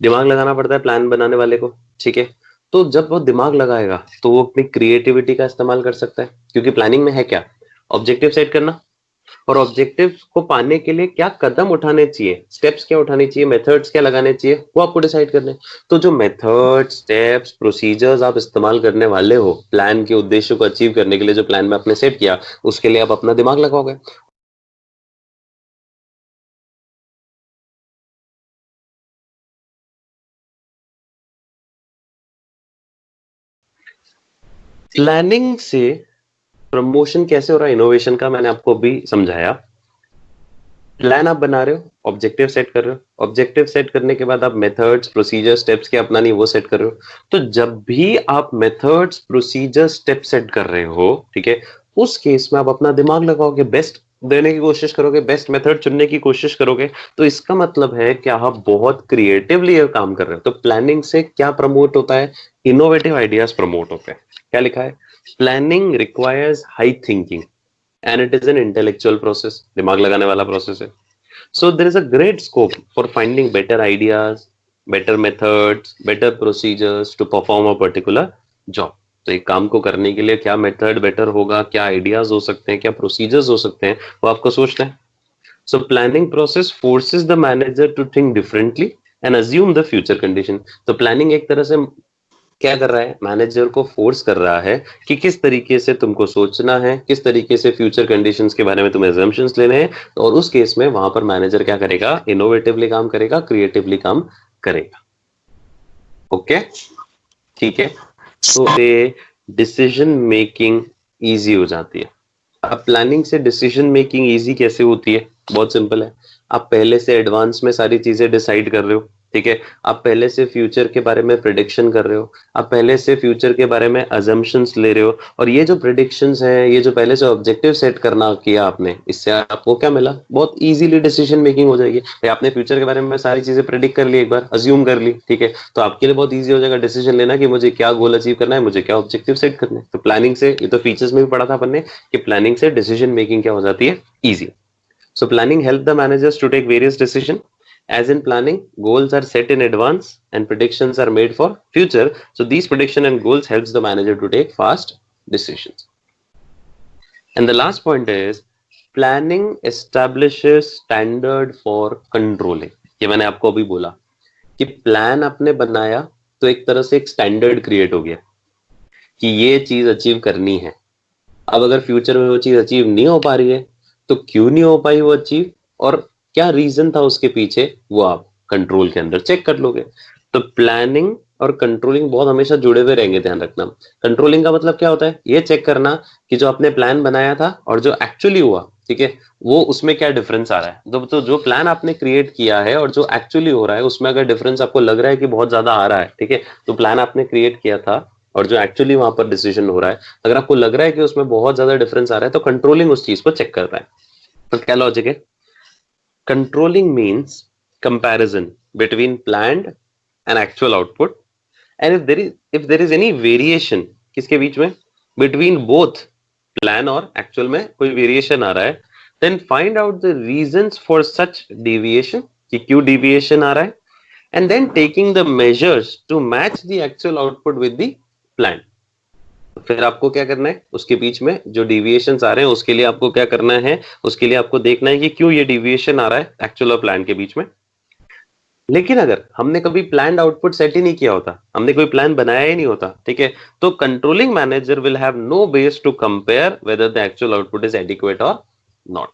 दिमाग लगाना पड़ता है प्लान बनाने वाले को। ठीक है, तो जब वो दिमाग लगाएगा तो वो अपनी क्रिएटिविटी का इस्तेमाल कर सकता है, क्योंकि प्लानिंग में है क्या? ऑब्जेक्टिव सेट करना, और ऑब्जेक्टिव को पाने के लिए क्या कदम उठाने चाहिए, स्टेप्स क्या उठाने चाहिए, मेथड्स क्या लगाने चाहिए, वो आपको डिसाइड करने हैं। तो जो मेथड, स्टेप्स, प्रोसीजर्स आप इस्तेमाल करने वाले हो प्लान के उद्देश्य को अचीव करने के लिए, जो प्लान में आपने सेट किया उसके लिए आप अपना दिमाग लगाओगे। प्लानिंग से प्रमोशन कैसे हो रहा है इनोवेशन का, मैंने आपको अभी समझाया। प्लान आप बना रहे हो, ऑब्जेक्टिव सेट कर रहे हो, ऑब्जेक्टिव सेट करने के बाद आप मेथड्स, प्रोसीजर, स्टेप्स क्या अपनानी है वो सेट कर रहे हो। तो जब भी आप मेथड्स, प्रोसीजर, स्टेप सेट कर रहे हो, ठीक है, उस केस में आप अपना दिमाग लगाओगे, बेस्ट देने की कोशिश करोगे, बेस्ट मेथड चुनने की कोशिश करोगे। तो इसका मतलब है कि आप बहुत क्रिएटिवली काम कर रहे हो। तो प्लानिंग से क्या प्रमोट होता है? इनोवेटिव आइडियाज प्रमोट होते हैं। क्या लिखा है? Planning requires high thinking and it is an intellectual process, दिमाग लगाने वाला प्रोसेस है। So there is a great scope for finding better ideas, better methods, better procedures to perform a particular job। तो एक काम को करने के लिए क्या मेथड बेटर होगा, क्या आइडियाज हो सकते हैं, क्या प्रोसीजर्स हो सकते हैं, वो आपको सोचना है। So planning process forces the manager to think differently and assume the future condition. तो प्लानिंग एक तरह से क्या कर रहा है? मैनेजर को फोर्स कर रहा है कि किस तरीके से तुमको सोचना है, किस तरीके से फ्यूचर कंडीशंस के बारे में तुम्हें assumptions लेने हैं। और उस केस में वहां पर मैनेजर क्या करेगा? इनोवेटिवली काम करेगा, क्रिएटिवली काम करेगा। ओके, ठीक है, तो डिसीजन मेकिंग इजी हो जाती है। अब प्लानिंग से डिसीजन मेकिंग इजी कैसे होती है? बहुत सिंपल है, आप पहले से एडवांस में सारी चीजें डिसाइड कर रहे हो। ठीक है, आप पहले से फ्यूचर के बारे में प्रिडिक्शन कर रहे हो, आप पहले से फ्यूचर के बारे में अजम्पशंस ले रहे हो। और ये जो प्रिडिक्शंस हैं, ये जो पहले से ऑब्जेक्टिव सेट करना किया आपने, इससे आपको क्या मिला? बहुत इजीली डिसीजन मेकिंग हो जाएगी। भाई आपने फ्यूचर के बारे में सारी चीजें प्रिडिक्ट कर ली, एक बार अज्यूम कर ली, ठीक है, तो आपके लिए बहुत ईजी हो जाएगा डिसीजन लेना कि मुझे क्या गोल अचीव करना है, मुझे क्या ऑब्जेक्टिव सेट करना है। तो प्लानिंग से, ये तो फीचर्स में भी पढ़ा था अपन ने कि प्लानिंग से डिसीजन मेकिंग क्या हो जाती है? Easy. So planning help the managers to take various decisions. As in planning, goals are set in advance and predictions are made for future. So these prediction and goals helps the manager to take fast decisions. And the last point is planning establishes standard for controlling। ये मैंने आपको अभी बोला कि प्लान आपने बनाया तो एक तरह से एक स्टैंडर्ड क्रिएट हो गया कि ये चीज अचीव करनी है। अब अगर फ्यूचर में वो चीज अचीव नहीं हो पा रही है तो क्यों नहीं हो पाई वो अचीव, और क्या रीजन था उसके पीछे, वो आप कंट्रोल के अंदर चेक कर लोगे। तो प्लानिंग और कंट्रोलिंग बहुत हमेशा जुड़े हुए रहेंगे, ध्यान रखना। कंट्रोलिंग का मतलब क्या होता है, ये चेक करना कि जो आपने प्लान बनाया था और जो एक्चुअली हुआ, ठीक है, वो उसमें क्या डिफरेंस आ रहा है। तो जो प्लान आपने क्रिएट किया है और जो एक्चुअली हो रहा है उसमें अगर डिफरेंस आपको लग रहा है कि बहुत ज्यादा आ रहा है, ठीक है, तो प्लान आपने क्रिएट किया था और जो एक्चुअली वहां पर डिसीजन हो रहा है, अगर आपको लग रहा है कि उसमें बहुत ज्यादा डिफरेंस आ रहा है, तो कंट्रोलिंग उस चीज को चेक कर रहा है। तो क्या लॉजिक है, controlling means comparison between planned and actual output, and if there is any variation, किसके बीच में, between both प्लान और एक्चुअल में कोई वेरिएशन आ रहा है, then find out the reasons for such deviation, कि क्यों डेविएशन आ रहा है, and then taking the measures to match the actual output with the plan. फिर आपको क्या करना है, उसके बीच में जो डेविएशंस आ रहे हैं उसके लिए आपको क्या करना है, उसके लिए आपको देखना है कि क्यों ये डेविएशन आ रहा है एक्चुअल और प्लान के बीच में। लेकिन अगर हमने कभी प्लान्ड आउटपुट सेट ही नहीं किया होता, हमने कोई प्लान बनाया ही नहीं होता, ठीक है, तो controlling manager will have no base to compare whether the actual output is adequate और नॉट।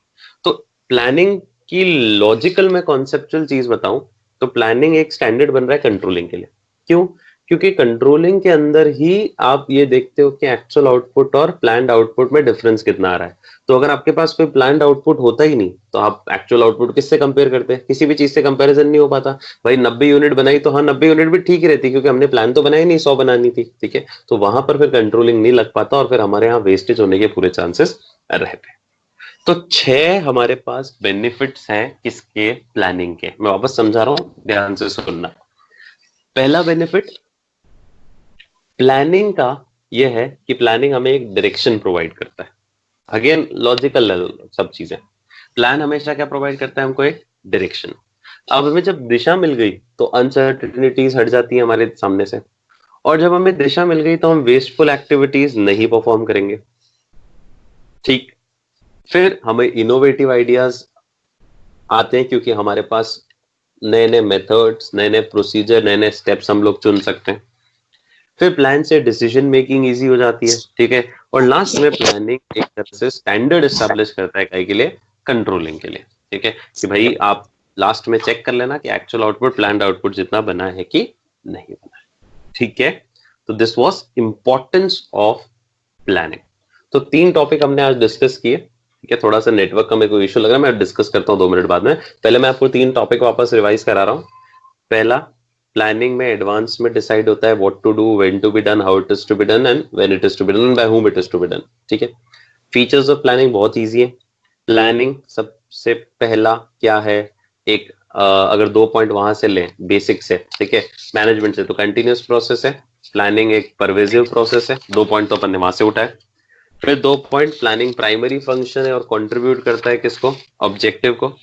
तो प्लानिंग की लॉजिकल में कॉन्सेप्चुअल चीज बताऊं, तो प्लानिंग एक स्टैंडर्ड बन रहा है कंट्रोलिंग के लिए। क्यों? क्योंकि कंट्रोलिंग के अंदर ही आप ये देखते हो कि एक्चुअल आउटपुट और प्लान्ड आउटपुट में डिफरेंस कितना आ रहा है। तो अगर आपके पास कोई प्लान्ड आउटपुट होता ही नहीं, तो आप एक्चुअल आउटपुट किससे कंपेयर करते हैं, किसी भी चीज से कंपैरिजन नहीं हो पाता। भाई 90 यूनिट बनाई तो हाँ 90 यूनिट भी ठीक ही रहती, क्योंकि हमने प्लान तो बनाया नहीं 100 बनानी थी, ठीक है, तो वहां पर फिर कंट्रोलिंग नहीं लग पाता और फिर हमारे यहाँ वेस्टेज होने के पूरे चांसेस रहते हैं। तो 6 हमारे पास बेनिफिट्स हैं किसके, प्लानिंग के। मैं वापस समझा रहा हूं, ध्यान से सुनना। पहला बेनिफिट प्लानिंग का यह है कि प्लानिंग हमें एक डायरेक्शन प्रोवाइड करता है। अगेन लॉजिकल लेवल सब चीजें, प्लान हमेशा क्या प्रोवाइड करता है हमको, एक डायरेक्शन। अब हमें जब दिशा मिल गई तो अनसर्टेनिटीज हट जाती है हमारे सामने से, और जब हमें दिशा मिल गई तो हम वेस्टफुल एक्टिविटीज नहीं परफॉर्म करेंगे। ठीक, फिर हमें इनोवेटिव आइडियाज आते हैं, क्योंकि हमारे पास नए नए मेथड्स, नए नए प्रोसीजर, नए नए स्टेप्स हम लोग चुन सकते हैं। फिर प्लान से डिसीजन मेकिंग इजी हो जाती है, ठीक है, और लास्ट में प्लानिंग एक तरह से स्टैंडर्ड एस्टैब्लिश करता है कई के लिए, कंट्रोलिंग के लिए, ठीक है, कि भाई आप लास्ट में चेक कर लेना कि एक्चुअल आउटपुट प्लान्ड आउटपुट जितना बना है कि नहीं बना है, ठीक है। तो this was importance of planning. तो 3 टॉपिक हमने आज डिस्कस किए, ठीक है, थोड़ा सा नेटवर्क का मेरे को इश्यू लग रहा है, मैं डिस्कस करता हूँ 2 मिनट बाद में। पहले मैं आपको 3 टॉपिक वापस रिवाइज करा रहा हूँ। पहला, प्लानिंग में एडवांस में डिसाइड होता है what to do, when to be done, how it is to be done and when it is to be done, by whom it is to be done, ठीक है। फीचर्स ऑफ प्लानिंग बहुत इजी है। प्लानिंग सबसे पहला क्या है, एक अगर 2 पॉइंट वहां से लें बेसिक से, ठीक है, मैनेजमेंट से, तो कंटिन्यूअस प्रोसेस है, प्लानिंग एक परवेजिव प्रोसेस है। 2 पॉइंट तो अपन ने वहां से उठाए। फिर 2 पॉइंट, प्लानिंग प्राइमरी फंक्शन है और कंट्रीब्यूट करता है किसको, ऑब्जेक्टिव को।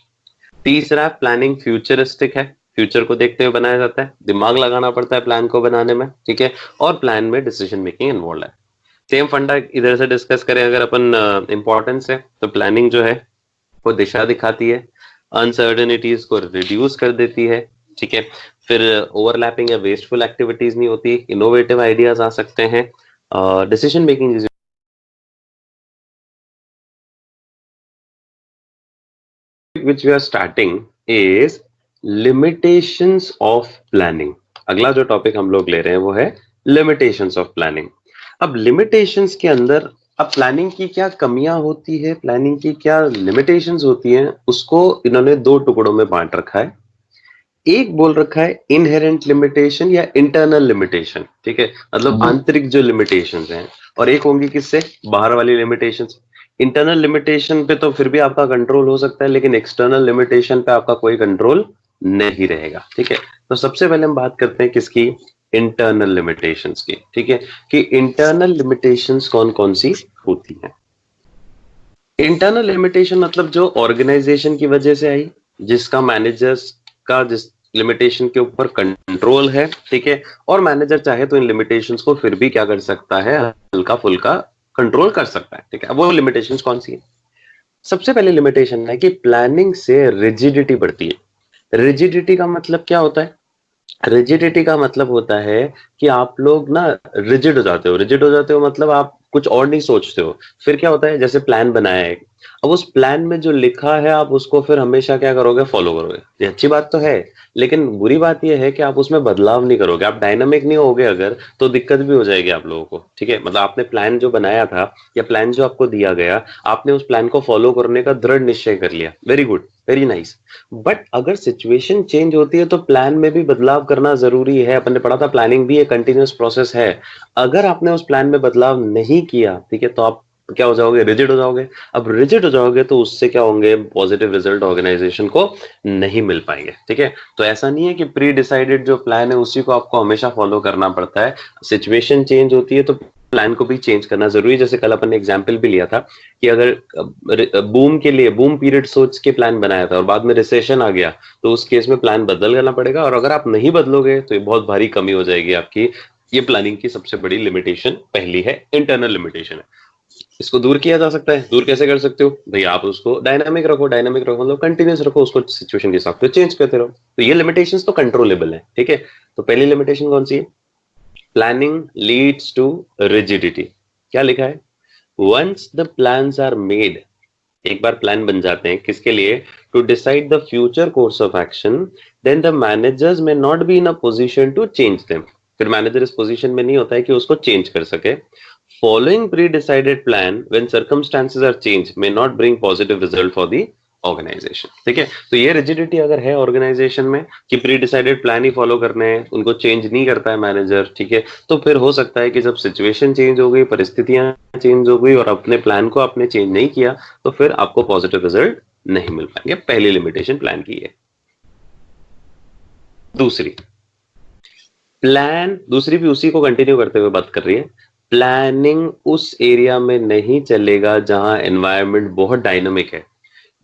तीसरा, प्लानिंग फ्यूचरिस्टिक है, फ्यूचर को देखते हुए बनाया जाता है, दिमाग लगाना पड़ता है प्लान को बनाने में, ठीक है, और प्लान में डिसीजन मेकिंग इन्वॉल्व है। सेम फंडा इधर से डिस्कस करें अगर अपन इंपॉर्टेंस है, तो प्लानिंग जो है वो दिशा दिखाती है, अनसर्टेनिटीज को रिड्यूस कर देती है, ठीक है, फिर ओवरलैपिंग या वेस्टफुल एक्टिविटीज नहीं होती, इनोवेटिव आइडियाज आ सकते हैं, decision making which we are starting is limitations of planning। अगला जो टॉपिक हम लोग ले रहे हैं वो है limitations of planning। अब limitations के अंदर अब प्लानिंग की क्या कमियां होती है, प्लानिंग की क्या limitations होती हैं, उसको इन्होंने 2 टुकड़ों में बांट रखा है। एक बोल रखा है इनहेरेंट लिमिटेशन या इंटरनल लिमिटेशन, ठीक है, मतलब आंतरिक जो लिमिटेशंस हैं, और एक होंगी किससे, बाहर वाली लिमिटेशंस। इंटरनल लिमिटेशन पे तो फिर भी आपका कंट्रोल हो सकता है, लेकिन एक्सटर्नल लिमिटेशन पे आपका कोई कंट्रोल नहीं रहेगा, ठीक है। तो सबसे पहले हम बात करते हैं किसकी, इंटरनल लिमिटेशंस की, ठीक है, कि इंटरनल लिमिटेशंस कौन कौन सी होती हैं। इंटरनल लिमिटेशन मतलब जो ऑर्गेनाइजेशन की वजह से आई, जिसका मैनेजर्स का जिस लिमिटेशन के ऊपर कंट्रोल है, ठीक है, और मैनेजर चाहे तो इन लिमिटेशंस को फिर भी क्या कर सकता है, हल्का फुल्का कंट्रोल कर सकता है, ठीक है। अब वो लिमिटेशंस कौन सी है, सबसे पहले लिमिटेशन है कि प्लानिंग से रिजिडिटी बढ़ती है। रिजिडिटी का मतलब क्या होता है, रिजिडिटी का मतलब होता है कि आप लोग ना रिजिड हो जाते हो। रिजिड हो जाते हो मतलब आप कुछ और नहीं सोचते हो। फिर क्या होता है, जैसे प्लान बनाया है, अब उस प्लान में जो लिखा है आप उसको फिर हमेशा क्या करोगे, फॉलो करोगे। ये अच्छी बात तो है, लेकिन बुरी बात ये है कि आप उसमें बदलाव नहीं करोगे, आप डायनामिक नहीं होगे अगर, तो दिक्कत भी हो जाएगी आप लोगों को, ठीक है। मतलब आपने प्लान जो बनाया था या प्लान जो आपको दिया गया, आपने उस प्लान को फॉलो करने का दृढ़ निश्चय कर लिया, very good, very nice. But अगर सिचुएशन चेंज होती है तो प्लान में भी बदलाव करना जरूरी है। अपन ने पढ़ा था प्लानिंग भी एक कंटिन्यूअस प्रोसेस है। अगर आपने उस प्लान में बदलाव नहीं किया, ठीक है, तो आप क्या हो जाओगे, रिजिड हो जाओगे। अब रिजिड हो जाओगे तो उससे क्या होंगे, पॉजिटिव रिजल्ट ऑर्गेनाइजेशन को नहीं मिल पाएंगे, ठीक है। तो ऐसा नहीं है कि प्री डिसाइडेड जो प्लान है उसी को आपको हमेशा फॉलो करना पड़ता है। सिचुएशन चेंज होती है तो प्लान को भी चेंज करना जरूरी है। जैसे कल अपन ने एग्जाम्पल भी लिया था कि अगर बूम के लिए बूम पीरियड सोच के प्लान बनाया था और बाद में रिसेशन आ गया, तो उस केस में प्लान बदल करना पड़ेगा। और अगर आप नहीं बदलोगे तो ये बहुत भारी कमी हो जाएगी आपकी। ये प्लानिंग की सबसे बड़ी लिमिटेशन पहली है, इंटरनल लिमिटेशन है। इसको दूर किया जा सकता है। दूर कैसे कर सकते हो भाई, आप उसको डायनामिक रखो, डायनामिक रखो मतलब कंटिन्यूस रखो, उसको सिचुएशन के हिसाब से चेंज करते रहो। तो ये लिमिटेशंस तो कंट्रोलेबल है, ठीक है। तो पहली लिमिटेशन कौन सी है, प्लानिंग लीड्स टू रिजिडिटी। क्या लिखा है, once the plans are made, एक बार प्लान बन जाते हैं किसके लिए, to decide the future course of action, then the managers may not be in a position to change them. फिर मैनेजर इस पोजीशन में नहीं होता है कि उसको चेंज कर सके। Following pre decided plan when circumstances are change may not bring positive result for the organisation, ठीक है। तो ये रिजिडिटी अगर है ऑर्गेनाइजेशन में कि प्री डिसाइडेड प्लान ही फॉलो करने हैं, उनको चेंज नहीं करता है मैनेजर, ठीक है, तो फिर हो सकता है कि जब सिचुएशन चेंज हो गई, परिस्थितियां चेंज हो गई और अपने प्लान को आपने चेंज नहीं किया, तो फिर आपको पॉजिटिव रिजल्ट नहीं मिल पाएंगे। पहली लिमिटेशन प्लान की है। दूसरी, प्लान दूसरी भी उसी को कंटिन्यू करते हुए बात कर रही है, प्लानिंग उस एरिया में नहीं चलेगा जहां एनवायरनमेंट बहुत डायनामिक है।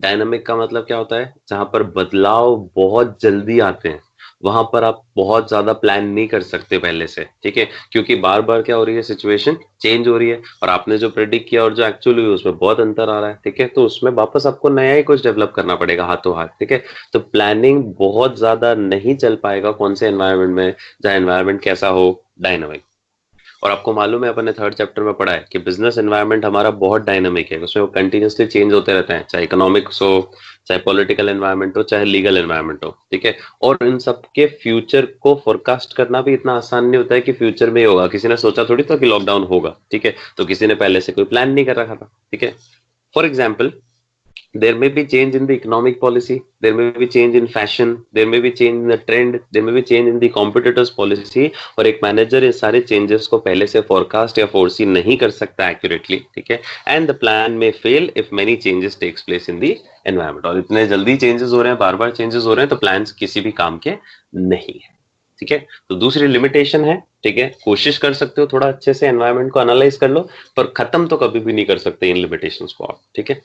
डायनामिक का मतलब क्या होता है, जहां पर बदलाव बहुत जल्दी आते हैं, वहां पर आप बहुत ज्यादा प्लान नहीं कर सकते पहले से, ठीक है, क्योंकि बार बार क्या हो रही है, सिचुएशन चेंज हो रही है और आपने जो प्रेडिक्ट किया और जो एक्चुअली हुई उसमें बहुत अंतर आ रहा है, ठीक है। तो उसमें वापस आपको नया ही कुछ डेवलप करना पड़ेगा हाथों हाथ, ठीक है। तो प्लानिंग बहुत ज्यादा नहीं चल पाएगा कौन से एनवायरमेंट में, जहां एनवायरमेंट कैसा हो, डायनामिक। और आपको मालूम है अपन ने थर्ड चैप्टर में पढ़ा है कि बिजनेस एनवायरनमेंट हमारा बहुत डायनामिक है, उसमें वो कंटिन्यूसली चेंज होते रहते हैं, चाहे इकोनॉमिक्स हो, चाहे पॉलिटिकल एनवायरनमेंट हो, चाहे लीगल एनवायरनमेंट हो, ठीक है। और इन सब के फ्यूचर को फोरकास्ट करना भी इतना आसान नहीं होता है कि फ्यूचर में ही होगा। किसी ने सोचा थोड़ी था कि लॉकडाउन होगा, ठीक है, तो किसी ने पहले से कोई प्लान नहीं कर रखा था, ठीक है। For example, there may be change in the economic policy, there may be change in fashion, there may be change in the trend, there may be change in the competitors policy, और एक मैनेजर इस सारे चेंजेस को पहले से फोरकास्ट या फोरसी नहीं कर सकता एक्यूरेटली, ठीक है। And the plan may fail if many changes takes place in the environment, और इतने जल्दी चेंजेस हो रहे हैं, बार बार चेंजेस हो रहे हैं, तो प्लान्स किसी भी काम के नहीं है, ठीक है। तो दूसरी लिमिटेशन है, ठीक है, कोशिश कर सकते हो थोड़ा अच्छे से एनवायरमेंट को एनालाइज कर लो, पर खत्म तो कभी भी नहीं कर सकते इन लिमिटेशंस को आप, ठीक है।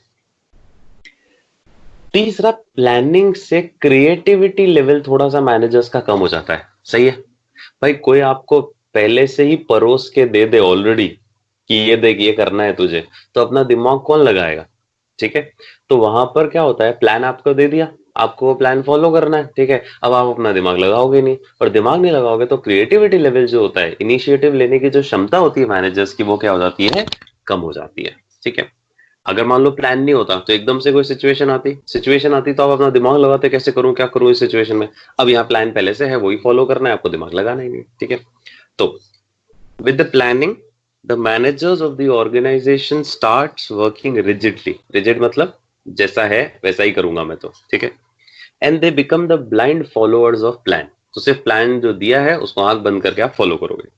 तीसरा, प्लानिंग से क्रिएटिविटी लेवल थोड़ा सा मैनेजर्स का कम हो जाता है, सही है भाई। कोई आपको पहले से ही परोस के दे दे ऑलरेडी कि ये देख ये करना है तुझे, तो अपना दिमाग कौन लगाएगा, ठीक है। तो वहां पर क्या होता है, प्लान आपको दे दिया, आपको वो प्लान फॉलो करना है, ठीक है। अब आप अपना दिमाग लगाओगे नहीं, और दिमाग नहीं लगाओगे तो क्रिएटिविटी लेवल जो होता है, इनिशिएटिव लेने की जो क्षमता होती है मैनेजर्स की, वो क्या हो जाती है, कम हो जाती है, ठीक है। अगर मान लो प्लान नहीं होता तो एकदम से कोई सिचुएशन आती तो आप अपना दिमाग लगाते, कैसे करूं, क्या करूं इस सिचुएशन में। अब यहाँ प्लान पहले से है, वही फॉलो करना है, आपको दिमाग लगाना ही नहीं, ठीक है। तो with the planning, the managers of the organisation starts working rigidly, rigid मतलब जैसा है वैसा ही करूंगा मैं तो, ठीक है। And they become the blind followers of plan, तो सिर्फ प्लान जो दिया है उसको आंख बंद करके आप फॉलो करोगे।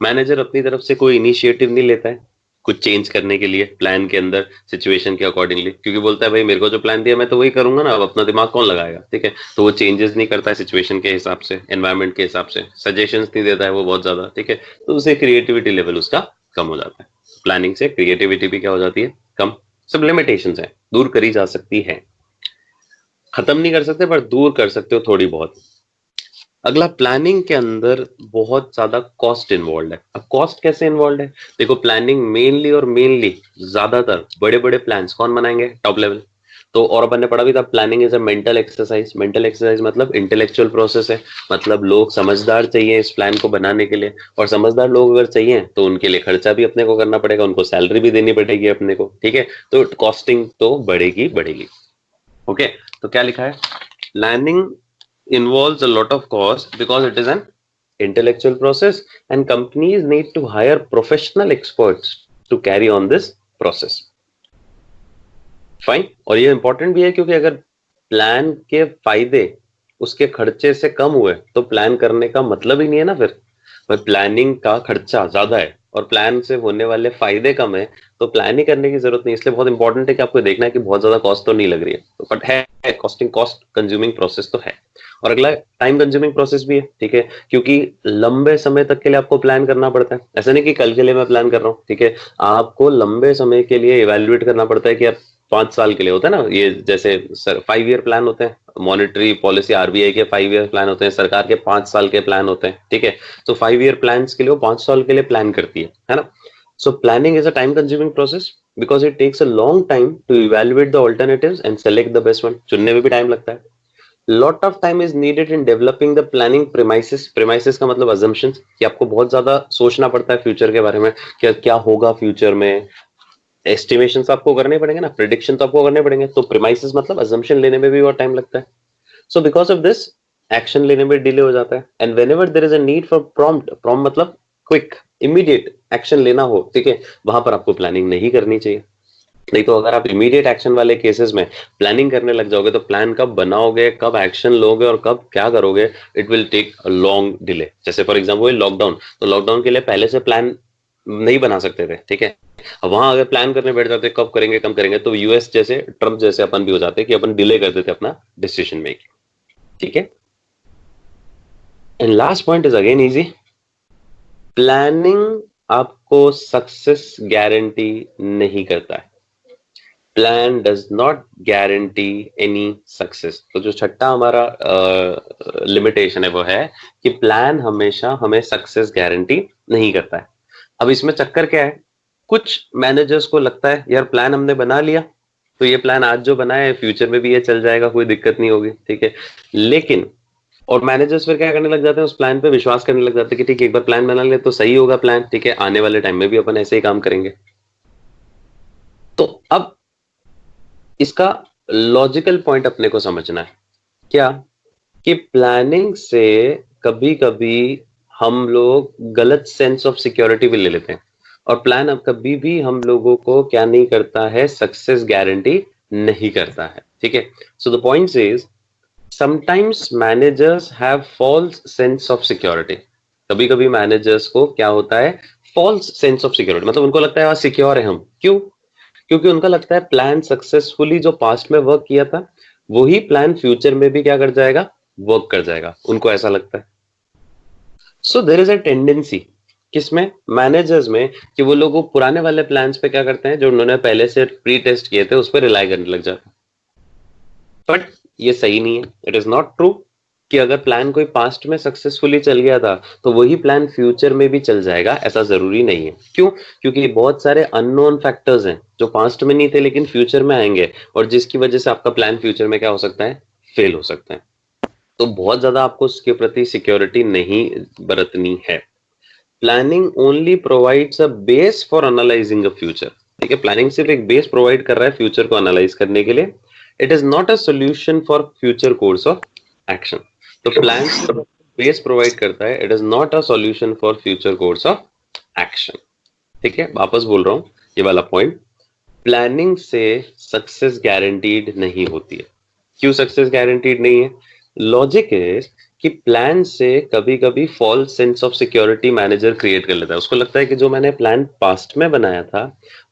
मैनेजर अपनी तरफ से कोई इनिशिएटिव नहीं लेता है कुछ चेंज करने के लिए प्लान के अंदर, सिचुएशन के अकॉर्डिंगली, क्योंकि बोलता है भाई मेरे को जो प्लान दिया मैं तो वही करूंगा ना, अब अपना दिमाग कौन लगाएगा, ठीक है। तो वो चेंजेस नहीं करता है सिचुएशन के हिसाब से, एनवायरनमेंट के हिसाब से, सजेशंस नहीं देता है वो बहुत ज्यादा, ठीक है। तो उसे क्रिएटिविटी लेवल उसका कम हो जाता है। प्लानिंग से क्रिएटिविटी भी क्या हो जाती है, कम। सब लिमिटेशंस है, दूर करी जा सकती है, खत्म नहीं कर सकते पर दूर कर सकते हो थोड़ी बहुत। अगला, प्लानिंग के अंदर बहुत ज्यादा कॉस्ट इन्वॉल्व है। अब कॉस्ट कैसे इन्वॉल्व है, देखो प्लानिंग मेनली और मेनली ज्यादातर बड़े बड़े प्लान्स कौन बनाएंगे, टॉप लेवल। तो और अपन ने पढ़ा भी था, planning is a mental exercise. Mental exercise मतलब इंटेलेक्चुअल प्रोसेस है, मतलब लोग समझदार चाहिए इस प्लान को बनाने के लिए, और समझदार लोग अगर चाहिए तो उनके लिए खर्चा भी अपने को करना पड़ेगा, उनको सैलरी भी देनी पड़ेगी अपने को, ठीक है, तो कॉस्टिंग तो बढ़ेगी बढ़ेगी। ओके, तो क्या लिखा है, planning involves a lot of cost because it is an intellectual process and companies need to hire professional experts to carry on this process. Fine, और ये इंपॉर्टेंट भी है क्योंकि अगर प्लान के फायदे उसके खर्चे से कम हुए तो प्लान करने का मतलब ही नहीं है ना फिर। पर प्लानिंग का खर्चा ज्यादा है और प्लान से होने वाले फायदे कम है, तो प्लान ही करने की जरूरत नहीं। इसलिए बहुत इंपॉर्टेंट है कि आपको देखना है कि बहुत ज्यादा कॉस्ट तो नहीं लग रही है, तो बट है कॉस्टिंग, कॉस्ट कंज्यूमिंग प्रोसेस तो है। और अगला टाइम कंज्यूमिंग प्रोसेस भी है, ठीक है, क्योंकि लंबे समय तक के लिए आपको प्लान करना पड़ता है। ऐसा नहीं कि कल के लिए मैं प्लान कर रहा हूँ, ठीक है, आपको लंबे समय के लिए इवेल्युएट करना पड़ता है कि आप 5 साल के लिए होता है ना, ये जैसे सर 5 ईयर प्लान होते हैं, मॉनेटरी पॉलिसी आरबीआई के 5 ईयर प्लान होते हैं, सरकार के 5 साल के प्लान होते हैं, ठीक है, तो 5 ईयर प्लान के लिए वो 5 साल के लिए प्लान करती है ना। So planning is a time consuming process because it takes a long time to evaluate the alternatives and select the best one. चुनने में भी टाइम लगता है। Lot of time is needed in developing the planning premises. Premises का मतलब अजम्पशंस, कि आपको बहुत ज्यादा सोचना पड़ता है फ्यूचर के बारे में, क्या क्या होगा फ्यूचर में, एस्टिमेशंस आपको करने पड़ेंगे ना, प्रिडिक्शन तो आपको करने पड़ेंगे, तो प्रीमाइसेस मतलब अजम्पशन लेने में भी बहुत टाइम लगता है। So because of this action लेने में डिले हो जाता है। And whenever there is a need for prompt, prompt मतलब क्विक इमीडिएट एक्शन लेना हो, ठीक है, वहां पर आपको प्लानिंग नहीं करनी चाहिए। नहीं तो अगर आप इमीडिएट एक्शन वाले केसेस में प्लानिंग करने लग जाओगे तो प्लान कब बनाओगे, कब एक्शन लोगे और कब क्या करोगे, it will take a long delay. जैसे फॉर एग्जांपल लॉकडाउन, तो लॉकडाउन के लिए पहले से प्लान नहीं बना सकते थे, ठीक है, अब वहां अगर प्लान करने बैठ जाते कब करेंगे कम करेंगे, तो यूएस जैसे ट्रम्प जैसे अपन भी हो जाते कि अपन डिले कर देते अपना डिसीजन मेकिंग, ठीक है। And last point is again easy, planning आपको सक्सेस गारंटी नहीं करता है। Plan does not guarantee any success. तो जो छठा हमारा लिमिटेशन है वो है कि प्लान हमेशा हमें सक्सेस गारंटी नहीं करता है। अब इसमें चक्कर क्या है, कुछ मैनेजर्स को लगता है यार प्लान हमने बना लिया तो ये प्लान आज जो बनाया है फ्यूचर में भी ये चल जाएगा, कोई दिक्कत नहीं होगी, ठीक है, लेकिन और मैनेजर्स फिर क्या करने लग जाते हैं, उस प्लान पे विश्वास करने लग जाते हैं कि ठीक है एक बार प्लान बना ले तो सही होगा प्लान, ठीक है, आने वाले टाइम में भी अपन ऐसे ही काम करेंगे। तो अब इसका लॉजिकल पॉइंट अपने को समझना है क्या, कि प्लानिंग से कभी कभी हम लोग गलत सेंस ऑफ सिक्योरिटी भी ले लेते हैं, और प्लान अब कभी भी हम लोगों को क्या नहीं करता है, सक्सेस गारंटी नहीं करता है, ठीक है। So the point is sometimes managers have false sense of security. कभी कभी मैनेजर्स को क्या होता है, फॉल्स सेंस ऑफ सिक्योरिटी, मतलब उनको लगता है सिक्योर है हम, क्यों, क्योंकि उनका लगता है प्लान सक्सेसफुली जो पास्ट में वर्क किया था वही प्लान फ्यूचर में भी क्या कर जाएगा, वर्क कर जाएगा, उनको ऐसा लगता है। So there is a tendency किसमें, मैनेजर्स में, कि वो लोग पुराने वाले प्लान्स पे क्या करते हैं, जो उन्होंने पहले से प्री टेस्ट किए थे उस पर रिलाई करने लग जाते हैं। बट ये सही नहीं है, इट इज नॉट ट्रू कि अगर प्लान कोई पास्ट में सक्सेसफुली चल गया था तो वही प्लान फ्यूचर में भी चल जाएगा, ऐसा जरूरी नहीं है। क्यों, क्योंकि बहुत सारे अननोन फैक्टर्स हैं जो पास्ट में नहीं थे लेकिन फ्यूचर में आएंगे, और जिसकी वजह से आपका प्लान फ्यूचर में क्या हो सकता है, फेल हो सकता है। तो बहुत ज्यादा आपको उसके प्रति सिक्योरिटी नहीं बरतनी है। Planning only provides a base for analysing a future, ठीक है, प्लानिंग सिर्फ एक बेस प्रोवाइड कर रहा है फ्यूचर को एनालाइज करने के लिए। It is not a solution for future course of action. तो प्लान बेस प्रोवाइड करता है, it is not a solution for future course of action, ठीक है। वापस बोल रहा हूं ये वाला पॉइंट, प्लानिंग से सक्सेस गारंटीड नहीं होती है। क्यों सक्सेस गारंटीड नहीं है, लॉजिक इज कि प्लान से कभी कभी false sense of security manager create कर लेता है। उसको लगता है कि जो मैंने प्लान पास्ट में बनाया था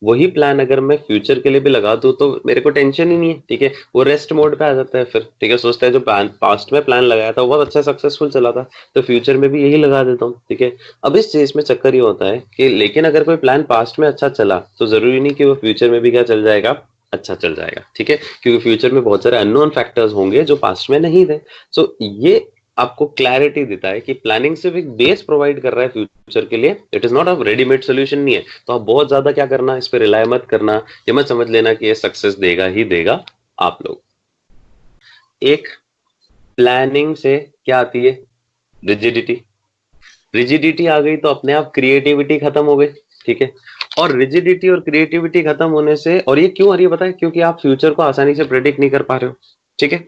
वही प्लान अगर मैं फ्यूचर के लिए भी लगा दूं तो मेरे को टेंशन ही नहीं है, ठीक है, वो रेस्ट मोड पे आ जाता है फिर, ठीक है, सोचता है जो प्लान पास्ट में प्लान लगाया था वो बहुत अच्छा सक्सेसफुल चला था तो फ्यूचर में भी यही लगा देता हूँ, ठीक है। अब इस चीज में चक्कर ये होता है कि लेकिन अगर कोई प्लान पास्ट में अच्छा चला तो जरूरी नहीं कि वो फ्यूचर में भी क्या चल जाएगा, अच्छा चल जाएगा, ठीक है, क्योंकि फ्यूचर में बहुत सारे अननोन फैक्टर्स होंगे जो पास्ट में नहीं थे। सो ये आपको क्लैरिटी देता है कि प्लानिंग सिर्फ एक बेस प्रोवाइड कर रहा है फ्यूचर के लिए, it is not a readymade solution नहीं है। तो आप बहुत ज्यादा क्या करना, इस पे रिलाय मत करना, ये मत समझ लेना कि ये सक्सेस देगा ही देगा आप लोग। एक प्लानिंग से क्या आती है? रिजिडिटी। रिजिडिटी आ गई तो अपने आप क्रिएटिविटी खत्म हो गई, ठीक है। और रिजिडिटी और क्रिएटिविटी खत्म होने से, और ये क्यों आ रही है पता है? क्योंकि आप फ्यूचर को आसानी से प्रेडिक्ट नहीं कर पा रहे हो, ठीक है।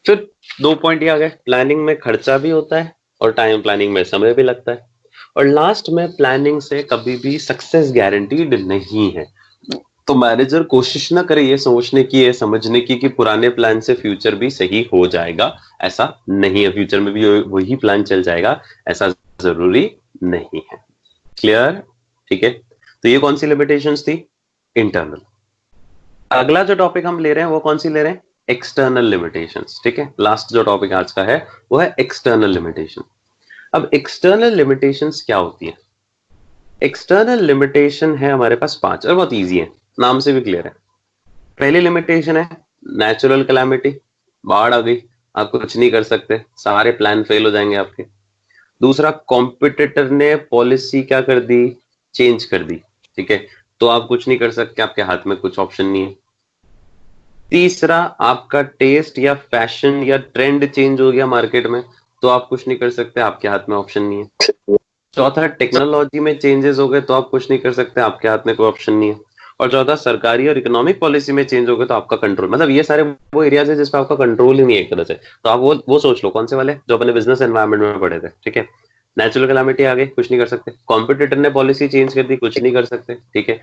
फिर दो पॉइंट ये आ गए, प्लानिंग में खर्चा भी होता है और टाइम प्लानिंग में समय भी लगता है। और लास्ट में प्लानिंग से कभी भी सक्सेस गारंटीड नहीं है। तो मैनेजर कोशिश ना करे ये सोचने की, ये समझने की कि पुराने प्लान से फ्यूचर भी सही हो जाएगा। ऐसा नहीं है, फ्यूचर में भी वही प्लान चल जाएगा, ऐसा जरूरी नहीं है। क्लियर? ठीक है। तो ये कौन सी लिमिटेशंस थी? इंटरनल। अगला जो टॉपिक हम ले रहे हैं वो कौन सी ले रहे हैं? एक्सटर्नल लिमिटेशंस, ठीक है। लास्ट जो टॉपिक आज का है वो है एक्सटर्नल लिमिटेशन। अब एक्सटर्नल लिमिटेशंस क्या होती है? एक्सटर्नल लिमिटेशन है हमारे पास 5 और बहुत इजी है, नाम से भी क्लियर है। पहली लिमिटेशन है नेचुरल कैलामिटी, बाढ़ आ गई, आप कुछ नहीं कर सकते, सारे प्लान फेल हो जाएंगे आपके। दूसरा, कॉम्पिटिटर ने पॉलिसी क्या कर दी? चेंज कर दी, ठीक है, तो आप कुछ नहीं कर सकते, आपके हाथ में कुछ ऑप्शन नहीं है। तीसरा, आपका टेस्ट या फैशन या ट्रेंड चेंज हो गया मार्केट में, तो आप कुछ नहीं कर सकते, आपके हाथ में ऑप्शन नहीं है। चौथा, टेक्नोलॉजी में चेंजेस हो गए तो आप कुछ नहीं कर सकते, आपके हाथ में कोई ऑप्शन नहीं है। और चौथा, सरकारी और इकोनॉमिक पॉलिसी में चेंज हो गए तो आपका कंट्रोल, मतलब ये सारे वो एरियाज है जिसपे आपका कंट्रोल ही नहीं है एक तरह से। तो आप वो सोच लो कौन से वाले जो अपने बिजनेस एनवायरनमेंट में पढ़े थे, ठीक है। नेचुरल कैलामिटी आ गई, कुछ नहीं कर सकते। कॉम्पिटिटर ने पॉलिसी चेंज कर दी, कुछ नहीं कर सकते, ठीक है।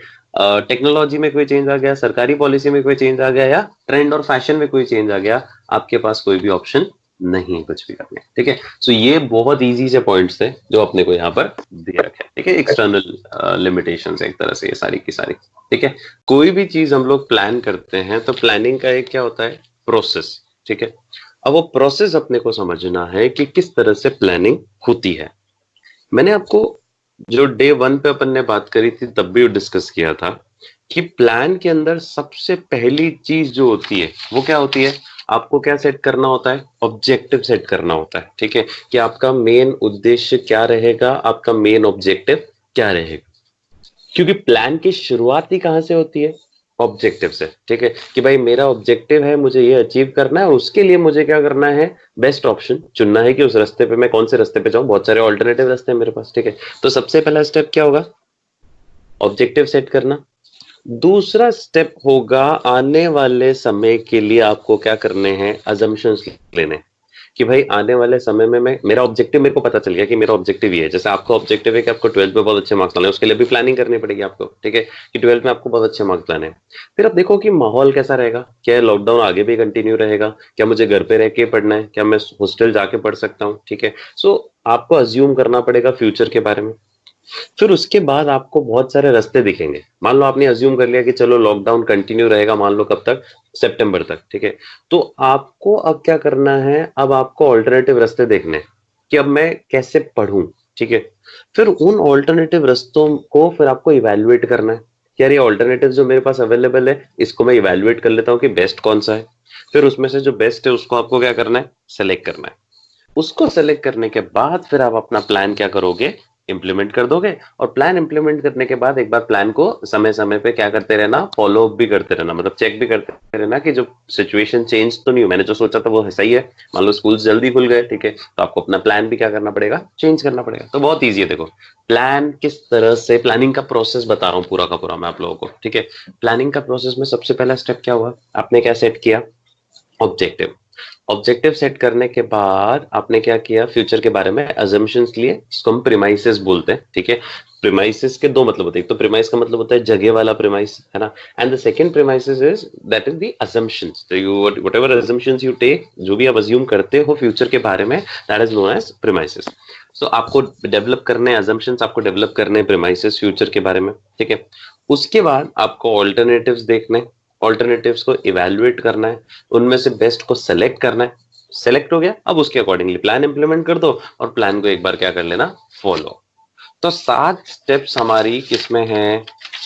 टेक्नोलॉजी में कोई चेंज आ गया, सरकारी पॉलिसी में कोई चेंज आ गया, या ट्रेंड और फैशन में कोई चेंज आ गया, आपके पास कोई भी ऑप्शन नहीं है कुछ भी करने, ठीक है। सो ये बहुत इजी से पॉइंट्स थे जो अपने को यहाँ पर दे रखे हैं, ठीक है। एक्सटर्नल लिमिटेशंस एक तरह से ये सारी की सारी, ठीक है। कोई भी चीज हम लोग प्लान करते हैं तो प्लानिंग का एक क्या होता है? प्रोसेस, ठीक है। अब वो प्रोसेस अपने को समझना है कि किस तरह से प्लानिंग होती है। मैंने आपको जो डे 1 पे अपन ने बात करी थी तब भी डिस्कस किया था कि प्लान के अंदर सबसे पहली चीज जो होती है वो क्या होती है? आपको क्या सेट करना होता है? ऑब्जेक्टिव सेट करना होता है, ठीक है, कि आपका मेन उद्देश्य क्या रहेगा, आपका मेन ऑब्जेक्टिव क्या रहेगा। क्योंकि प्लान की शुरुआत ही कहां से होती है? ऑब्जेक्टिव से, ठीक है, कि भाई मेरा ऑब्जेक्टिव है, मुझे ये अचीव करना है, उसके लिए मुझे क्या करना है? बेस्ट ऑप्शन चुनना है कि उस रास्ते पे मैं कौन से रास्ते पे जाऊं। बहुत सारे ऑल्टरनेटिव रास्ते हैं मेरे पास, ठीक है। तो सबसे पहला स्टेप क्या होगा? ऑब्जेक्टिव सेट करना। दूसरा स्टेप होगा आने वाले समय के लिए आपको क्या करने हैं? अजम्पशंस लेने, कि भाई आने वाले समय में मैं, मेरा ऑब्जेक्टिव, मेरे को पता चल गया कि मेरा ऑब्जेक्टिव ये है। जैसे आपका ऑब्जेक्टिव है कि आपको 12th में बहुत अच्छे मार्क्स लाने हैं, उसके लिए भी प्लानिंग करनी पड़ेगी आपको, ठीक है, कि 12th में आपको बहुत अच्छे मार्क्स लाने हैं। फिर आप देखो कि माहौल कैसा रहेगा, क्या लॉकडाउन आगे भी कंटिन्यू रहेगा, क्या मुझे घर पे रह के पढ़ना है, क्या मैं हॉस्टल जाके पढ़ सकता हूँ, ठीक है। सो आपको अज्यूम करना पड़ेगा फ्यूचर के बारे में। फिर उसके बाद आपको बहुत सारे रास्ते दिखेंगे। मान लो आपने अज्यूम कर लिया कि चलो लॉकडाउन कंटिन्यू रहेगा, मान लो कब तक? सितंबर तक, ठीक है। तो आपको अब क्या करना है? अब आपको ऑल्टरनेटिव रास्ते देखने हैं कि अब मैं कैसे पढ़ूं, ठीक है। फिर उन ऑल्टरनेटिव रास्तों को फिर आपको इवेल्युएट करना है कि यार ये ऑल्टरनेटिव जो मेरे पास अवेलेबल है इसको मैं इवेल्युएट कर लेता हूँ कि बेस्ट कौन सा है। फिर उसमें से जो बेस्ट है उसको आपको क्या करना है? सेलेक्ट करना है। उसको सेलेक्ट करने के बाद फिर आप अपना प्लान क्या करोगे? इंप्लीमेंट कर दोगे। और प्लान इंप्लीमेंट करने के बाद एक बार प्लान को समय समय पे क्या करते रहना? फॉलो अप भी करते रहना, मतलब चेक भी करते रहना कि जो सिचुएशन चेंज तो नहीं हो, मैंने जो सोचा था वो सही है। मान लो स्कूल जल्दी खुल गए, ठीक है, तो आपको अपना प्लान भी क्या करना पड़ेगा? चेंज करना पड़ेगा। तो बहुत ईजी है, देखो प्लान किस तरह से, प्लानिंग का प्रोसेस बता रहा हूँ पूरा का पूरा मैं आप लोगों को, ठीक है। प्लानिंग का प्रोसेस में सबसे पहला स्टेप क्या हुआ? आपने क्या सेट किया? ऑब्जेक्टिव। ऑब्जेक्टिव सेट करने के बाद आपने क्या किया? फ्यूचर के बारे में अजम्पशंस लिए, इसको हम प्रीमाइसेस बोलते हैं, ठीक है। प्रीमाइसेस के दो मतलब होते हैं, एक तो प्रीमाइस का मतलब होता है जगह वाला प्रीमाइस, है ना, and the second premises is that is the assumptions. तो you whatever assumptions you take, जो भी आप अज्यूम करते हो फ्यूचर के बारे में, that is known as premises. So आपको डेवलप करने असम्पशंस, आपको डेवलप करने प्रीमाइसेस फ्यूचर के बारे में, ठीक है। उसके बाद आपको ऑल्टरनेटिव्स देखने, ऑल्टरनेटिव्स को इवेल्युएट करना है, उनमें से बेस्ट को सेलेक्ट करना है। सेलेक्ट हो गया, अब उसके अकॉर्डिंगली प्लान इंप्लीमेंट कर दो और प्लान को एक बार क्या कर लेना? फॉलो। तो 7 स्टेप्स हमारी किसमें है?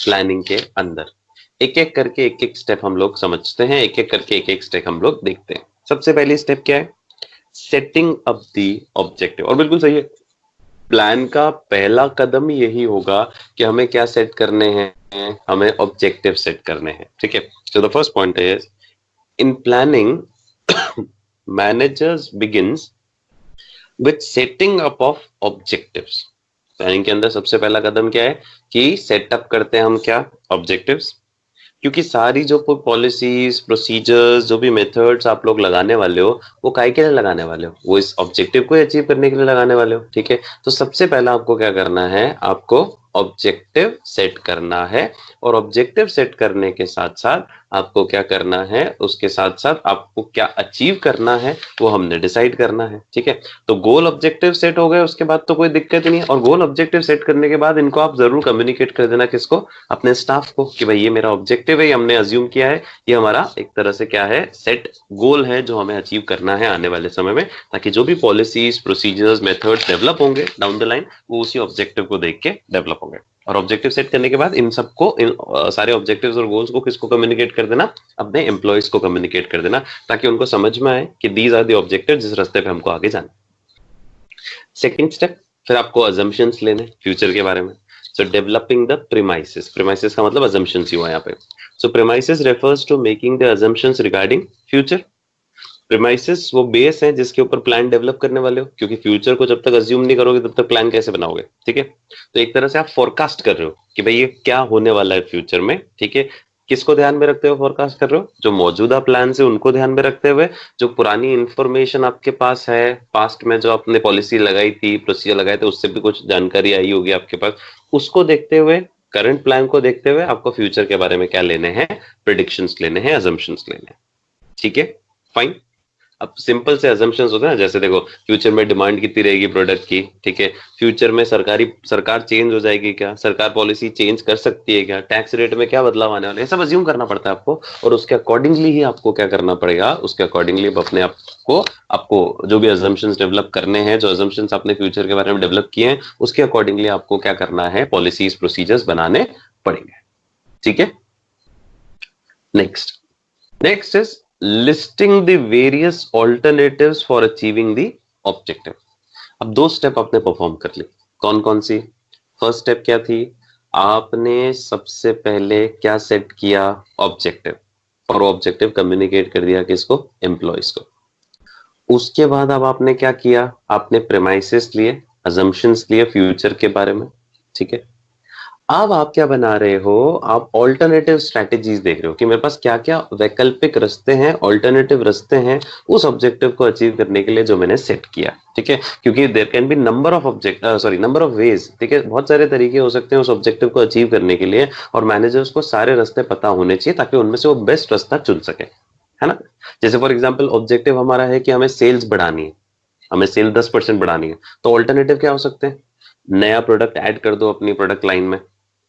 प्लानिंग के अंदर। एक एक करके एक एक स्टेप हम लोग समझते हैं, एक एक करके एक एक स्टेप हम लोग देखते हैं। सबसे पहली स्टेप क्या है? Setting up the objective. और बिल्कुल सही है, प्लान का पहला कदम यही होगा कि हमें क्या सेट करने हैं? हमें ऑब्जेक्टिव सेट करने हैं, ठीक है। So the first point is In planning, managers begins with setting up of objectives. Planning के अंदर सबसे पहला कदम क्या है कि सेटअप करते हैं हम क्या ऑब्जेक्टिव्स, क्योंकि सारी जो पॉलिसीज प्रोसीजर्स जो भी मेथड्स आप लोग लगाने वाले हो वो काहे के लिए लगाने वाले हो, वो इस ऑब्जेक्टिव को अचीव करने के लिए लगाने वाले हो। ठीक है, तो सबसे पहला आपको क्या करना है, आपको ऑब्जेक्टिव सेट करना है, और ऑब्जेक्टिव सेट करने के साथ साथ आपको क्या करना है, उसके साथ साथ आपको क्या अचीव करना है वो हमने डिसाइड करना है। ठीक है, तो गोल ऑब्जेक्टिव सेट हो गए, उसके बाद तो कोई दिक्कत ही नहीं है। और गोल ऑब्जेक्टिव सेट करने के बाद इनको आप जरूर कम्युनिकेट कर देना, किसको, अपने स्टाफ को, कि भाई ये मेरा ऑब्जेक्टिव है, ये हमने अज्यूम किया है, ये हमारा एक तरह से क्या है, सेट गोल है जो हमें अचीव करना है आने वाले समय में, ताकि जो भी पॉलिसीज प्रोसीजर्स मेथड्स डेवलप होंगे डाउन द लाइन वो उसी ऑब्जेक्टिव को देख के डेवलप होंगे। और ऑब्जेक्टिव सेट करने के बाद इन सबको सारे ऑब्जेक्टिव्स और गोल्स को किसको कम्युनिकेट कर देना, अपने एम्प्लॉयज को कम्युनिकेट कर देना, ताकि उनको समझ में आए कि दीज आर द ऑब्जेक्टिव जिस रास्ते पे हमको आगे जाना। सेकंड स्टेप, फिर आपको अजम्पशंस लेने फ्यूचर के बारे में। So developing the premises, premises का मतलब अजम्पशंस ही हुआ यहाँ पे। So premises refers to making the assumptions regarding future. Premises वो बेस है जिसके ऊपर प्लान डेवलप करने वाले हो, क्योंकि फ्यूचर को जब तक अज्यूम नहीं करोगे तब तक प्लान कैसे बनाओगे। ठीक है, तो एक तरह से आप फोरकास्ट कर रहे हो कि भाई ये क्या होने वाला है फ्यूचर में। ठीक है, किसको ध्यान में रखते हुए फोरकास्ट कर रहे हो, जो मौजूदा प्लान है उनको ध्यान में रखते हुए, जो पुरानी इंफॉर्मेशन आपके पास है, पास्ट में जो आपने पॉलिसी लगाई थी, प्रोसीजर लगाए थे, उससे भी कुछ जानकारी आई होगी आपके पास, उसको देखते हुए, करंट प्लान को देखते हुए आपको फ्यूचर के बारे में क्या लेने हैं, प्रिडिक्शंस लेने हैं, अजम्पशंस लेने हैं। ठीक है, फाइन। अब सिंपल से अजम्पशंस होते हैं ना, जैसे देखो फ्यूचर में डिमांड कितनी रहेगी प्रोडक्ट की। ठीक है, फ्यूचर में सरकार चेंज हो जाएगी क्या, सरकार पॉलिसी चेंज कर सकती है क्या, टैक्स रेट में क्या बदलाव आने वाले हैं, सब अज्यूम करना पड़ता है आपको, और उसके अकॉर्डिंगली ही आपको क्या करना पड़ेगा, उसके अकॉर्डिंगली अपने आप को, आपको जो भी अजम्पशंस डेवलप करने हैं, जो अजम्पशंस आपने फ्यूचर के बारे में डेवलप किए हैं, उसके अकॉर्डिंगली आपको क्या करना है, पॉलिसीज प्रोसीजर्स बनाने पड़ेंगे। ठीक है, next Next is listing the various alternatives for achieving the objective. अब दो स्टेप आपने परफॉर्म कर ली, कौन कौन सी। फर्स्ट स्टेप क्या थी, आपने सबसे पहले क्या सेट किया, ऑब्जेक्टिव, और ऑब्जेक्टिव कम्युनिकेट कर दिया किसको, एम्प्लॉयज को। उसके बाद अब आपने क्या किया, आपने प्रेमाइसेस लिए, अजम्पशंस लिए फ्यूचर के बारे में। ठीक है, अब आप क्या बना रहे हो, आप ऑल्टरनेटिव स्ट्रेटेजीज देख रहे हो कि मेरे पास क्या क्या वैकल्पिक रास्ते हैं, ऑल्टरनेटिव रास्ते हैं उस ऑब्जेक्टिव को अचीव करने के लिए जो मैंने सेट किया। ठीक है, क्योंकि there can be number of ways. ठीक है, बहुत सारे तरीके हो सकते हैं उस ऑब्जेक्टिव को अचीव करने के लिए, और मैनेजर्स को सारे रास्ते पता होने चाहिए ताकि उनमें से वो बेस्ट रास्ता चुन सके, है ना। जैसे फॉर एग्जाम्पल ऑब्जेक्टिव हमारा है कि हमें सेल्स बढ़ानी है, हमें सेल 10% बढ़ानी है, तो ऑल्टरनेटिव क्या हो सकते हैं, नया प्रोडक्ट ऐड कर दो अपनी प्रोडक्ट लाइन में।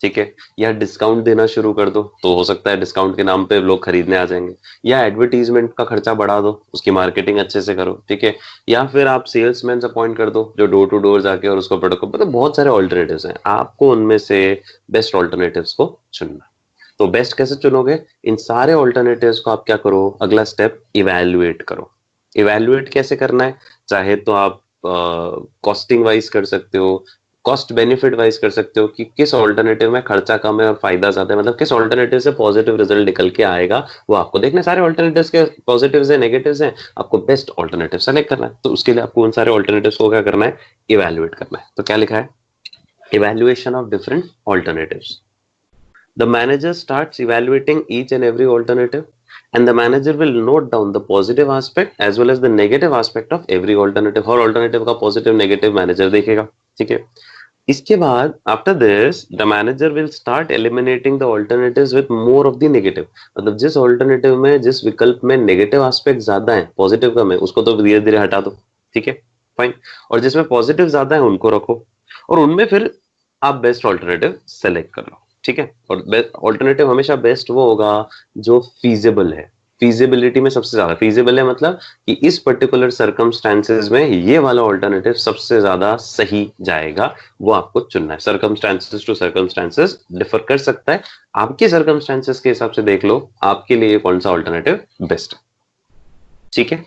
ठीक है, या डिस्काउंट देना शुरू कर दो, तो हो सकता है डिस्काउंट के नाम पे लोग खरीदने आ जाएंगे, या एडवर्टीजमेंट का खर्चा बढ़ा दो, उसकी मार्केटिंग अच्छे से करो। ठीक है, या फिर आप सेल्समैन अपॉइंट कर दो जो डोर टू डोर जाके और उसको प्रोडक्ट को, मतलब बहुत सारे ऑल्टरनेटिव्स हैं, आपको उनमें से बेस्ट ऑल्टरनेटिव्स को चुनना। तो बेस्ट कैसे चुनोगे, इन सारे ऑल्टरनेटिव्स को आप क्या करो, अगला स्टेप इवैल्यूएट करो। इवैल्यूएट कैसे करना है, चाहे तो आप कॉस्टिंग वाइज कर सकते हो, कॉस्ट बेनिफिट वाइज कर सकते हो कि किस ऑल्टरनेटिव में खर्चा कम है और फायदा ज्यादा है, मतलब किस ऑल्टरनेटिव से पॉजिटिव रिजल्ट निकल के आएगा वो आपको देखना है। सारे ऑल्टरनेटिव्स के पॉजिटिव्स है, नेगेटिव्स हैं, आपको बेस्ट ऑल्टरनेटिव सेलेक्ट करना है। तो उसके लिए आपको उन सारे ऑल्टरनेटिव्स को क्या करना है, इवैल्यूएट करना है। तो क्या लिखा है, evaluation of different alternatives. The manager starts evaluating each and every alternative, and the manager will note down the positive aspect as well as the negative aspect of every alternative. Her alternative का positive negative manager देखेगा। ठीक है, इसके बाद after this the manager will start eliminating the alternatives with more of the negative। मतलब जिस alternative में, जिस विकल्प में negative aspect ज्यादा है, positive कम है, उसको तो धीरे धीरे हटा दो। ठीक है, फाइन। और जिसमें positive ज्यादा है उनको रखो, और उनमें फिर आप बेस्ट ऑल्टरनेटिव सेलेक्ट कर लो। ठीक है, और ऑल्टरनेटिव हमेशा बेस्ट वो होगा जो फीजिबल है। फीजिबिलिटी में सबसे ज्यादा फीजिबल है, मतलब कि इस पर्टिकुलर सर्कमस्टांसेस में ये वाला ऑल्टरनेटिव सबसे ज्यादा सही जाएगा, वो आपको चुनना है। सर्कमस्टांसेस टू सर्कमस्टांसेस डिफर कर सकता है, आपके सर्कमस्टांसेस के हिसाब से देख लो आपके लिए कौन सा ऑल्टरनेटिव बेस्ट है। ठीक है,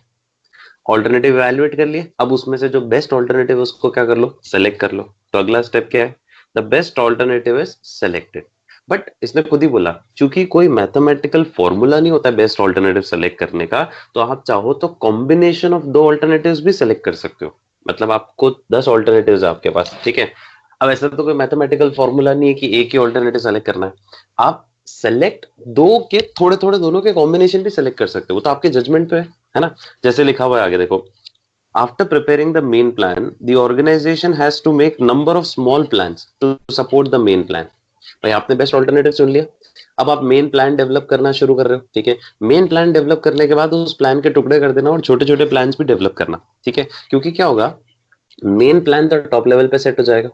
ऑल्टरनेटिव इवैल्यूएट कर लिए, अब उसमें से जो बेस्ट ऑल्टरनेटिव उसको क्या कर लो, सेलेक्ट कर लो। तो अगला स्टेप क्या है, the best alternative is selected. But इसने खुद ही बोला क्योंकि कोई मैथमेटिकल फॉर्मूला नहीं होता बेस्ट ऑल्टरनेटिव सेलेक्ट करने का, तो आप चाहो तो कॉम्बिनेशन ऑफ दो ऑल्टरनेटिव्स भी सेलेक्ट कर सकते हो। मतलब आपको 10 ऑल्टरनेटिव्स है आपके पास, ठीक है। अब ऐसा तो कोई मैथमेटिकल फॉर्मूला नहीं है कि एक ही ऑल्टरनेटिव सेलेक्ट करना है। आप सेलेक्ट दो के थोड़े थोड़े दोनों के कॉम्बिनेशन भी सेलेक्ट कर सकते हो, वो तो आपके जजमेंट पे है ना। जैसे लिखा हुआ है आगे देखो, after preparing the main plan, the organization has to make number of small plans to support the main plan. भाई आपने बेस्ट ऑल्टरनेटिव चुन लिया, अब आप मेन प्लान डेवलप करना शुरू कर रहे हो, ठीक है। मेन प्लान डेवलप करने के बाद उस प्लान के टुकड़े कर देना और छोटे छोटे प्लान्स भी डेवलप करना, ठीक है। क्योंकि क्या होगा, मेन प्लान तो टॉप लेवल पे सेट हो जाएगा,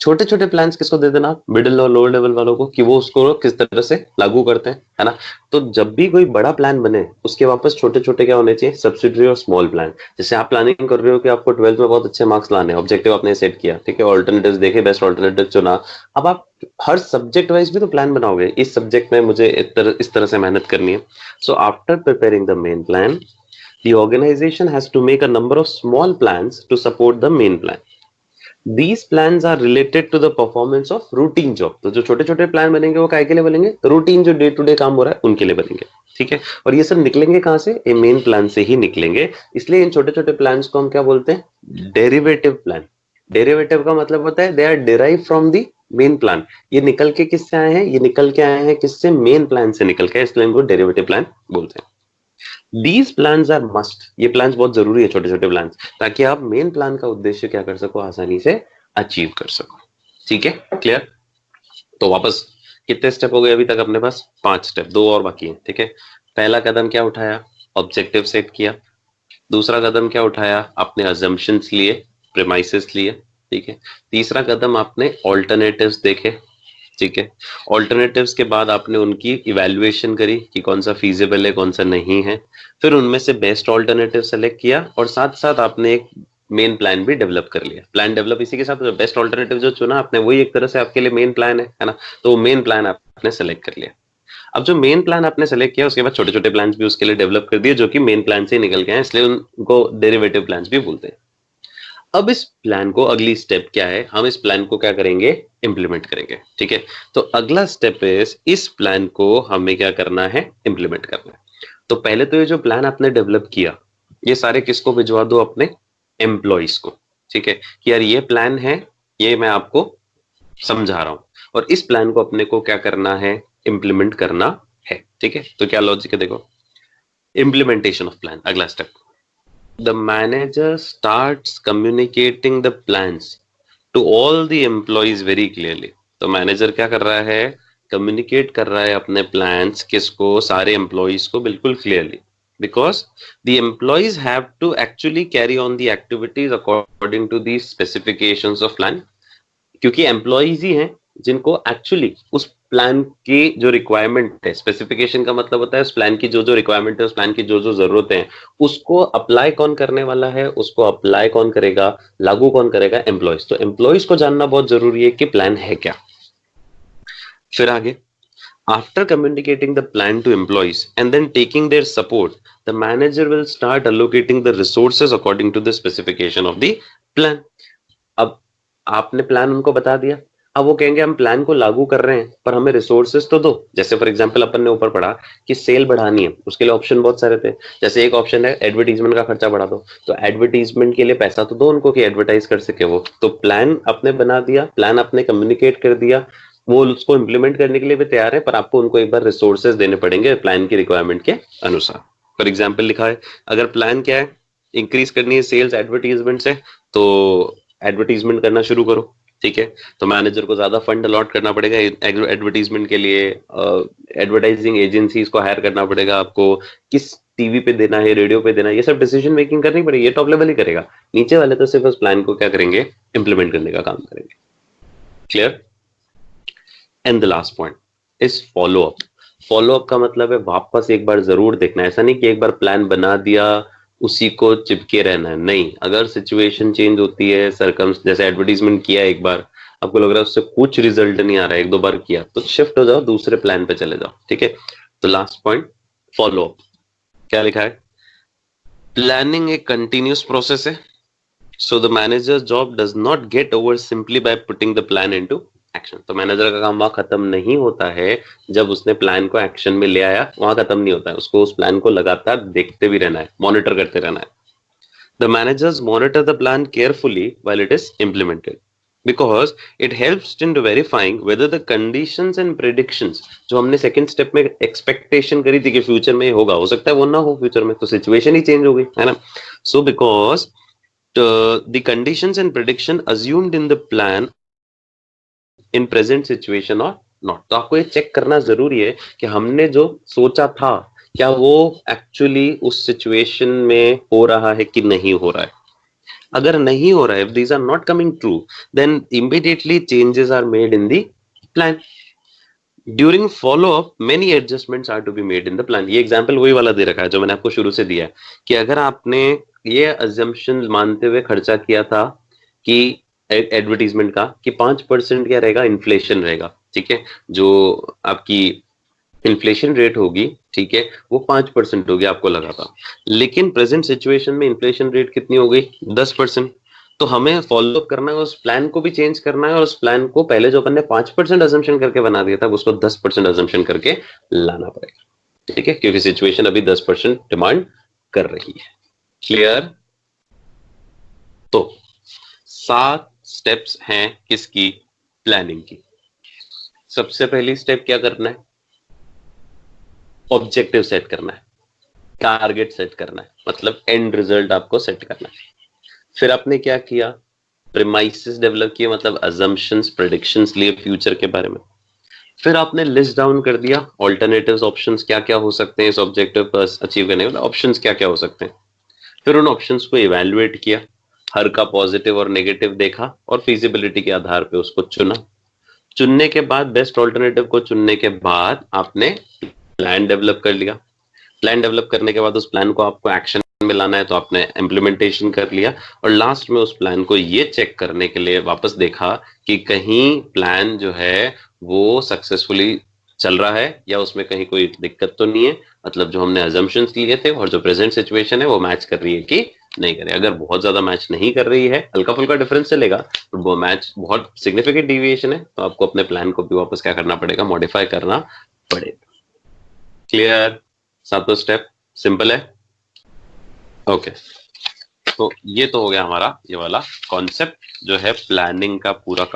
छोटे छोटे प्लान्स किसको दे देना, मिडिल और लोअर लेवल वालों को, कि वो उसको किस तरह से लागू करते हैं, है ना। तो जब भी कोई बड़ा प्लान बने उसके वापस छोटे छोटे क्या होने चाहिए, सब्सिडरी और स्मॉल प्लान। जैसे आप प्लानिंग कर रहे हो कि आपको 12th में बहुत अच्छे मार्क्स लाने, ऑब्जेक्टिव आपने सेट किया, ठीक है, ऑल्टरनेटिव्स देखे, बेस्ट ऑल्टरनेटिव चुना। अब आप हर सब्जेक्ट वाइज भी तो प्लान बनाओगे, इस सब्जेक्ट में मुझे इस तरह से मेहनत करनी है। So after preparing the main plan, the organization has to make a number of small plans to support the main plan. These plans are related to the performance of routine job. तो जो छोटे छोटे प्लान बनेंगे वो काय के लिए बनेंगे, रूटीन जो डे टू डे काम हो रहा है उनके लिए बनेंगे, ठीक है। और ये सब निकलेंगे कहाँ से, ये मेन प्लान से ही निकलेंगे। इसलिए इन छोटे छोटे प्लान्स को हम क्या बोलते हैं, डेरिवेटिव प्लान। डेरिवेटिव का मतलब होता है they are derive from the main plan. ये निकल के किससे आए हैं, ये निकल के आए हैं किससे, मेन प्लान से निकल के, इसलिए इनको डेरिवेटिव प्लान बोलते हैं। दीज प्लान्स आर मस्ट, ये प्लान्स बहुत जरूरी है, छोटे छोटे प्लान्स, ताकि आप मेन प्लान का उद्देश्य क्या कर सको, आसानी से अचीव कर सको, ठीक है, क्लियर। तो वापस कितने स्टेप हो गए अभी तक अपने पास, 5 स्टेप, 2 और बाकी है, ठीक है। पहला कदम क्या उठाया, ऑब्जेक्टिव सेट किया। दूसरा कदम क्या उठाया, आपने अजम्पशंस लिए, प्रेमाइसेस लिए, ठीक है। तीसरा कदम आपने ऑल्टरनेटिव्स देखे, ठीक है। ऑल्टरनेटिव्स के बाद आपने उनकी इवैल्यूएशन करी कि कौन सा फीजिबल है कौन सा नहीं है, फिर उनमें से बेस्ट ऑल्टरनेटिव सेलेक्ट किया, और साथ साथ आपने एक मेन प्लान भी डेवलप कर लिया। प्लान डेवलप इसी के साथ, बेस्ट ऑल्टरनेटिव जो चुना आपने वही एक तरह से आपके लिए मेन प्लान है ना। तो मेन प्लान आपने सेलेक्ट कर लिया। अब जो मेन प्लान आपने सेलेक्ट किया उसके बाद छोटे छोटे प्लान भी उसके लिए डेवलप कर दिए जो कि मेन प्लान से निकल गए हैं, इसलिए उनको डेरिवेटिव प्लान भी बोलते हैं। अब इस प्लान को, अगली स्टेप क्या है, हम इस प्लान को क्या करेंगे, इंप्लीमेंट करेंगे, ठीक है। तो अगला स्टेप इस प्लान को हमें क्या करना है, इंप्लीमेंट करना है। तो पहले तो ये जो प्लान आपने डेवलप किया, ये सारे किसको भिजवा दो, अपने एम्प्लॉइज को, ठीक है। कि यार ये प्लान है, ये मैं आपको समझा रहा हूं, और इस प्लान को अपने को क्या करना है, इंप्लीमेंट करना है, ठीक है। तो क्या लॉजिक है देखो, इम्प्लीमेंटेशन ऑफ प्लान, अगला step, the manager starts communicating the plans to all the employees very clearly. तो मैनेजर क्या कर रहा है, कम्युनिकेट कर रहा है अपने प्लान्स किसको, सारे एम्प्लॉइज को बिल्कुल clearly, because the employees have to actually carry on the activities according to the specifications of plan. क्योंकि एम्प्लॉइज ही हैं जिनको एक्चुअली उस प्लान की जो रिक्वायरमेंट है, स्पेसिफिकेशन का मतलब होता है उस प्लान की जो जो रिक्वायरमेंट है, उस प्लान की जो जो जरूरतें हैं, उसको अप्लाई कौन करने वाला है, उसको अप्लाई कौन करेगा, लागू कौन करेगा, एम्प्लॉइज। तो एम्प्लॉइज को जानना बहुत जरूरी है कि प्लान है क्या। फिर आगे, after communicating the plan to employees and then taking their support, the manager will start allocating the resources according to the specification of the plan. अब आपने प्लान उनको बता दिया, अब वो कहेंगे हम प्लान को लागू कर रहे हैं पर हमें रिसोर्सेज तो दो। जैसे फॉर एग्जांपल अपन ने ऊपर पढ़ा कि सेल बढ़ानी है, उसके लिए ऑप्शन बहुत सारे थे। जैसे एक ऑप्शन है एडवर्टीजमेंट का खर्चा बढ़ा दो, तो एडवर्टीजमेंट के लिए पैसा तो दो उनको कि एडवर्टाइज कर सके वो। तो प्लान आपने बना दिया, प्लान आपने कम्युनिकेट कर दिया, वो उसको इम्प्लीमेंट करने के लिए भी तैयार है, पर आपको उनको एक बार रिसोर्सेज देने पड़ेंगे प्लान की रिक्वायरमेंट के अनुसार। फॉर एग्जाम्पल लिखा है, अगर प्लान क्या है, इंक्रीज करनी है सेल्स एडवर्टीजमेंट से, तो एडवर्टीजमेंट करना शुरू करो, ठीक है। तो मैनेजर को ज्यादा फंड अलॉट करना पड़ेगा एडवर्टीजमेंट के लिए, एडवर्टाइजिंग एजेंसीज को हायर करना पड़ेगा आपको, किस टीवी पे देना है, रेडियो पे देना है, ये सब डिसीजन मेकिंग करनी पड़ेगी। ये टॉप लेवल ही करेगा, नीचे वाले तो सिर्फ उस प्लान को क्या करेंगे, इंप्लीमेंट करने का काम करेंगे। Clear. And the last point is follow up. Follow up का मतलब है वापस एक बार जरूर देखना। ऐसा नहीं कि एक बार प्लान बना दिया उसी को चिपके रहना है, नहीं। अगर सिचुएशन चेंज होती है, सरकम, जैसे एडवर्टीजमेंट किया एक बार, आपको लग रहा है उससे कुछ रिजल्ट नहीं आ रहा है, एक दो बार किया, तो शिफ्ट हो जाओ, दूसरे प्लान पे चले जाओ, ठीक है। तो लास्ट पॉइंट, फॉलो अप। क्या लिखा है, प्लानिंग एक कंटिन्यूस प्रोसेस है, so the manager's job does not get over simply by putting the plan into action. तो मैनेजर का काम वहां खत्म नहीं होता है जब उसने प्लान को एक्शन में ले आया, वहां खत्म नहीं होता है, उसको उस प्लान को लगातार देखते भी रहना है, मॉनिटर करते रहना है। The managers monitor the plan carefully while it is implemented because it helps in verifying whether the conditions and predictions जो हमने सेकंड स्टेप में एक्सपेक्टेशन करी थी कि फ्यूचर में ये होगा, हो सकता है वो ना हो फ्यूचर में, तो सिचुएशन ही चेंज हो गई है ना। So because the conditions and prediction assumed in the plan in present situation or not, तो आपको ये चेक करना जरूरी है कि हमने जो सोचा था क्या वो एक्चुअली उस सिचुएशन में हो रहा है कि नहीं हो रहा है। अगर नहीं हो रहा है, if these are not coming true, then immediately changes are made in the plan. During follow up many adjustments are to be made in the plan। ये एग्जांपल वही वाला दे रखा है जो मैंने आपको शुरू से दिया है कि अगर आपने ये अजम्पशन मानते हुए खर्चा किया था कि एडवर्टीजमेंट का कि 5% क्या रहेगा, इन्फ्लेशन रहेगा, ठीक है, जो आपकी इन्फ्लेशन रेट होगी, ठीक है, वो 5% होगी आपको लगा था, लेकिन प्रेजेंट सिचुएशन में इन्फ्लेशन रेट कितनी हो गई, 10%। तो हमें फॉलो अप करना है, उस प्लान को भी चेंज करना है और उस प्लान को पहले जो अपन ने 5% अजम्पशन करके बना दिया था उसको 10% अजम्पशन करके लाना पड़ेगा, ठीक है, क्योंकि सिचुएशन अभी 10% डिमांड कर रही है। क्लियर? तो 7 स्टेप्स हैं किसकी, प्लानिंग की। सबसे पहली स्टेप क्या करना है, ऑब्जेक्टिव सेट करना है, टारगेट सेट करना है, मतलब एंड रिजल्ट आपको सेट करना है। फिर आपने क्या किया, प्रीमाइसेस डेवलप किए, मतलब अजम्पशंस, प्रेडिक्शंस लिए फ्यूचर के बारे में। फिर आपने लिस्ट डाउन कर दिया ऑल्टरनेटिव्स, ऑप्शंस क्या क्या हो सकते हैं इस ऑब्जेक्टिव पर अचीव करने वाले, ऑप्शंस क्या क्या हो सकते हैं। फिर उन ऑप्शंस को इवैल्यूएट किया, हर का पॉजिटिव और नेगेटिव देखा और फिजिबिलिटी के आधार पे उसको चुना। चुनने के बाद, बेस्ट ऑल्टरनेटिव को चुनने के बाद आपने प्लान डेवलप कर लिया। प्लान डेवलप करने के बाद उस प्लान को आपको एक्शन में लाना है तो आपने इम्प्लीमेंटेशन कर लिया, और लास्ट में उस प्लान को ये चेक करने के लिए वापस देखा कि कहीं प्लान जो है वो सक्सेसफुली चल रहा है या उसमें कहीं कोई दिक्कत तो नहीं है, मतलब जो हमने अजम्पशंस लिए थे और जो प्रेजेंट सिचुएशन है वो मैच कर रही है कि नहीं कर रही है। अगर बहुत ज्यादा मैच नहीं कर रही है, हल्का फुल्का डिफरेंस चलेगा, तो वो मैच बहुत सिग्निफिकेंट डिविएशन है, तो आपको अपने प्लान को भी वापस क्या करना पड़ेगा, मॉडिफाई करना पड़ेगा। क्लियर? 7 स्टेप सिंपल है। ओके, तो ये तो हो गया हमारा ये वाला कॉन्सेप्ट जो है प्लानिंग का पूरा का